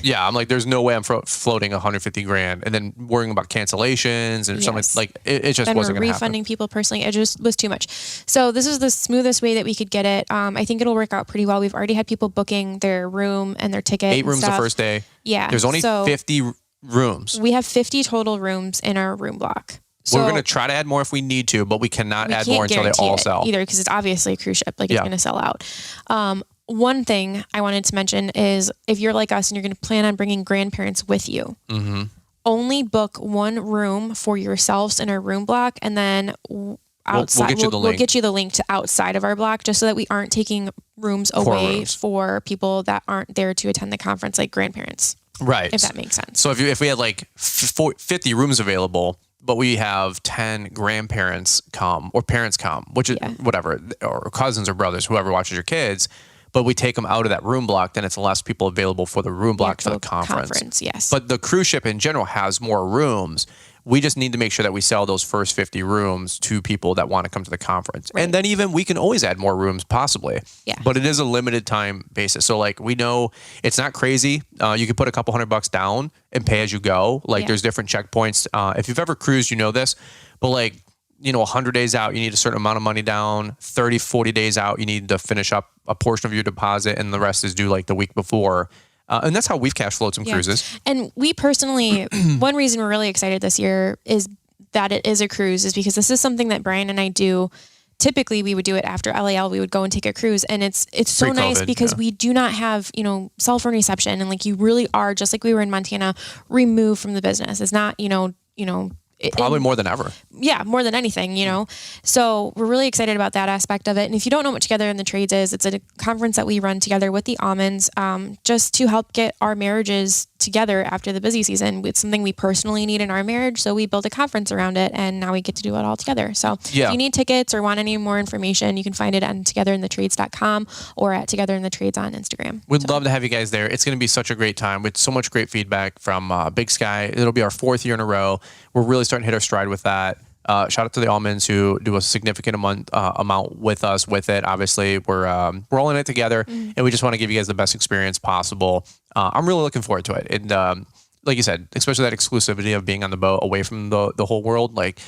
Yeah, I'm like, there's no way I'm floating $150,000 and then worrying about cancellations and something like it just wasn't going to happen. Refunding people personally, it just was too much. So this is the smoothest way that we could get it. I think it'll work out pretty well. We've already had people booking their room and their ticket. 8 rooms the first day. Yeah. There's only 50 rooms. We have 50 total rooms in our room block. So we're going to try to add more if we need to, but we cannot add more until they all sell. Either, because it's obviously a cruise ship. Like it's going to sell out. One thing I wanted to mention is if you're like us and you're going to plan on bringing grandparents with you, only book one room for yourselves in our room block, and then outside we'll get you the link to outside of our block, just so that we aren't taking rooms away for people that aren't there to attend the conference, like grandparents. Right. If that makes sense. So if we had like 50 rooms available, but we have 10 grandparents come or parents come, which is whatever, or cousins or brothers, whoever watches your kids, but we take them out of that room block, then it's less people available for the room block for the conference. Yes. But the cruise ship in general has more rooms. We just need to make sure that we sell those first 50 rooms to people that want to come to the conference. Right. And then even we can always add more rooms possibly. Yeah. But it is a limited time basis. So like we know it's not crazy. You can put a couple $100 down and pay as you go. Like there's different checkpoints. If you've ever cruised, you know this. But like, 100 days out, you need a certain amount of money down. 30, 40 days out, you need to finish up a portion of your deposit, and the rest is due like the week before. And that's how we've cash flowed some cruises. And we personally, one reason we're really excited this year is that it is a cruise, is because this is something that Brian and I do. Typically, we would do it after LAL. We would go and take a cruise, and it's so nice because we do not have cell phone reception, and like you really are, just like we were in Montana, removed from the business. It's not probably more than ever. Yeah, more than anything, So we're really excited about that aspect of it. And if you don't know what Together in the Trades is, it's a conference that we run together with the Almonds, just to help get our marriages together after the busy season. It's something we personally need in our marriage, so we built a conference around it, and now we get to do it all together. So if you need tickets or want any more information, you can find it on togetherinthetrades.com or at Together in the Trades on Instagram. We'd love to have you guys there. It's going to be such a great time with so much great feedback from Big Sky. It'll be our 4th year in a row. We're really starting to hit our stride with that. Shout out to the Almonds who do a significant amount with us with it. Obviously, we're all in it together, and we just want to give you guys the best experience possible. I'm really looking forward to it. And like you said, especially that exclusivity of being on the boat away from the whole world. Like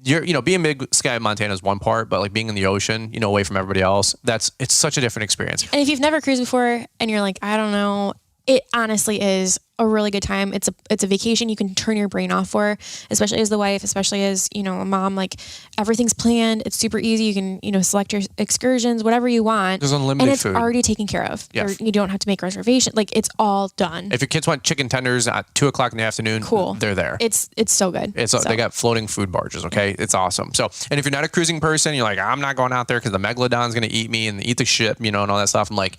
being Big Sky, Montana is one part, but like being in the ocean, away from everybody else, it's such a different experience. And if you've never cruised before and you're like, I don't know, it honestly is a really good time. It's a vacation you can turn your brain off for, especially as the wife, especially as, a mom. Like, everything's planned. It's super easy. You can, select your excursions, whatever you want. There's unlimited and it's food. already taken care of. Yeah. You don't have to make reservations. Like, it's all done. If your kids want chicken tenders at 2:00 in the afternoon, cool, they're there. It's so good. They got floating food barges. Okay. It's awesome. So, and if you're not a cruising person, you're like, I'm not going out there because the megalodon's going to eat me and eat the ship, and all that stuff. I'm like,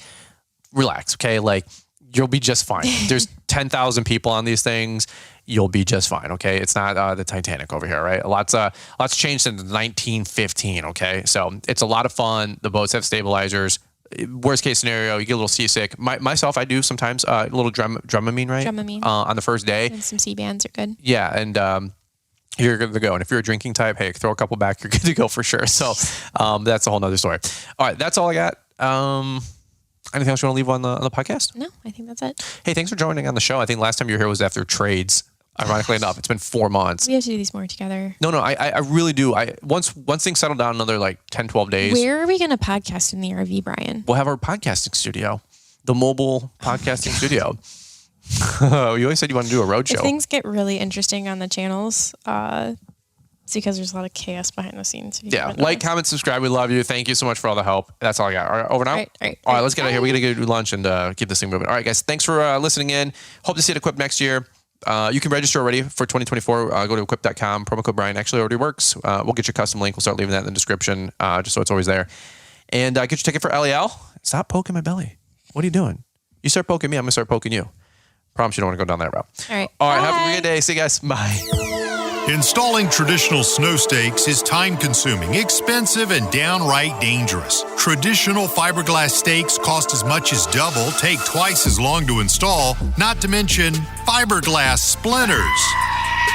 relax. Okay. Like, you'll be just fine. There's 10,000 people on these things. You'll be just fine. Okay. It's not the Titanic over here, right? Lots changed since 1915. Okay. So it's a lot of fun. The boats have stabilizers. Worst case scenario, you get a little seasick. Myself, I do sometimes a little Dramamine, right? Dramamine. On the first day. And some C-bands are good. Yeah. And, you're good to go. And if you're a drinking type, hey, throw a couple back, you're good to go for sure. So, that's a whole nother story. All right. That's all I got. Anything else you want to leave on the podcast? No, I think that's it. Hey, thanks for joining on the show. I think last time you were here was after trades. Ironically enough, it's been 4 months. We have to do these more together. No, I really do. Once things settle down, another like 10, 12 days. Where are we going to podcast in the RV, Brian? We'll have our podcasting studio, the mobile podcasting studio. You always said you want to do a road show. If things get really interesting on the channels, it's because there's a lot of chaos behind the scenes. Yeah. Like, comment, subscribe. We love you. Thank you so much for all the help. That's all I got. All right. Over and out. All right. Let's get out of here. We got to go do lunch and keep this thing moving. All right, guys. Thanks for listening in. Hope to see you at Equip next year. You can register already for 2024. Go to equip.com. Promo code Brian actually already works. We'll get your custom link. We'll start leaving that in the description just so it's always there. And get your ticket for LEL. Stop poking my belly. What are you doing? You start poking me, I'm going to start poking you. Promise you don't want to go down that route. All right. All right. Have a good day. See you guys. Bye. Installing traditional snow stakes is time-consuming, expensive, and downright dangerous. Traditional fiberglass stakes cost as much as double, take twice as long to install, not to mention fiberglass splinters.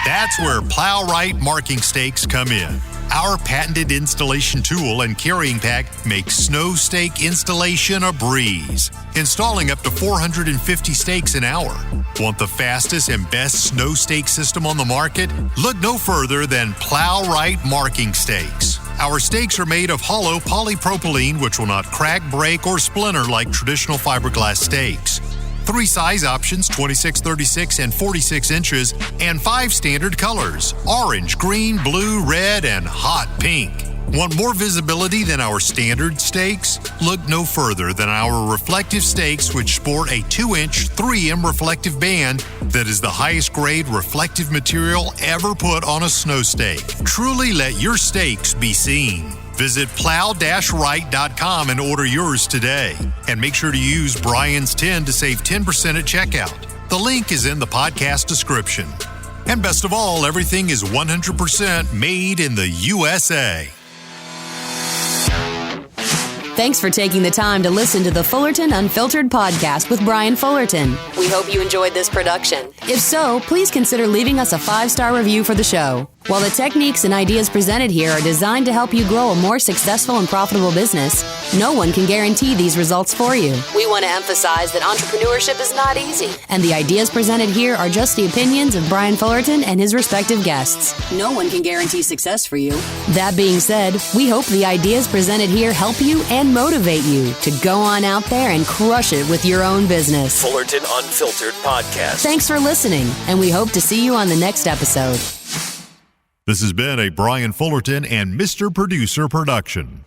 That's where Plow-Right marking stakes come in. Our patented installation tool and carrying pack makes snow stake installation a breeze, installing up to 450 stakes an hour. Want the fastest and best snow stake system on the market? Look no further than Plow-Right marking stakes. Our stakes are made of hollow polypropylene, which will not crack, break, or splinter like traditional fiberglass stakes. 3 size options, 26, 36, and 46 inches, and 5 standard colors, orange, green, blue, red, and hot pink. Want more visibility than our standard stakes? Look no further than our reflective stakes, which sport a 2-inch 3M reflective band that is the highest grade reflective material ever put on a snow stake. Truly let your stakes be seen. Visit plow-right.com and order yours today. And make sure to use Brian's 10 to save 10% at checkout. The link is in the podcast description. And best of all, everything is 100% made in the USA. Thanks for taking the time to listen to the Fullerton Unfiltered podcast with Brian Fullerton. We hope you enjoyed this production. If so, please consider leaving us a 5-star review for the show. While the techniques and ideas presented here are designed to help you grow a more successful and profitable business, no one can guarantee these results for you. We want to emphasize that entrepreneurship is not easy, and the ideas presented here are just the opinions of Brian Fullerton and his respective guests. No one can guarantee success for you. That being said, we hope the ideas presented here help you and motivate you to go on out there and crush it with your own business. Fullerton Unfiltered Podcast. Thanks for listening, and we hope to see you on the next episode. This has been a Brian Fullerton and Mr. Producer production.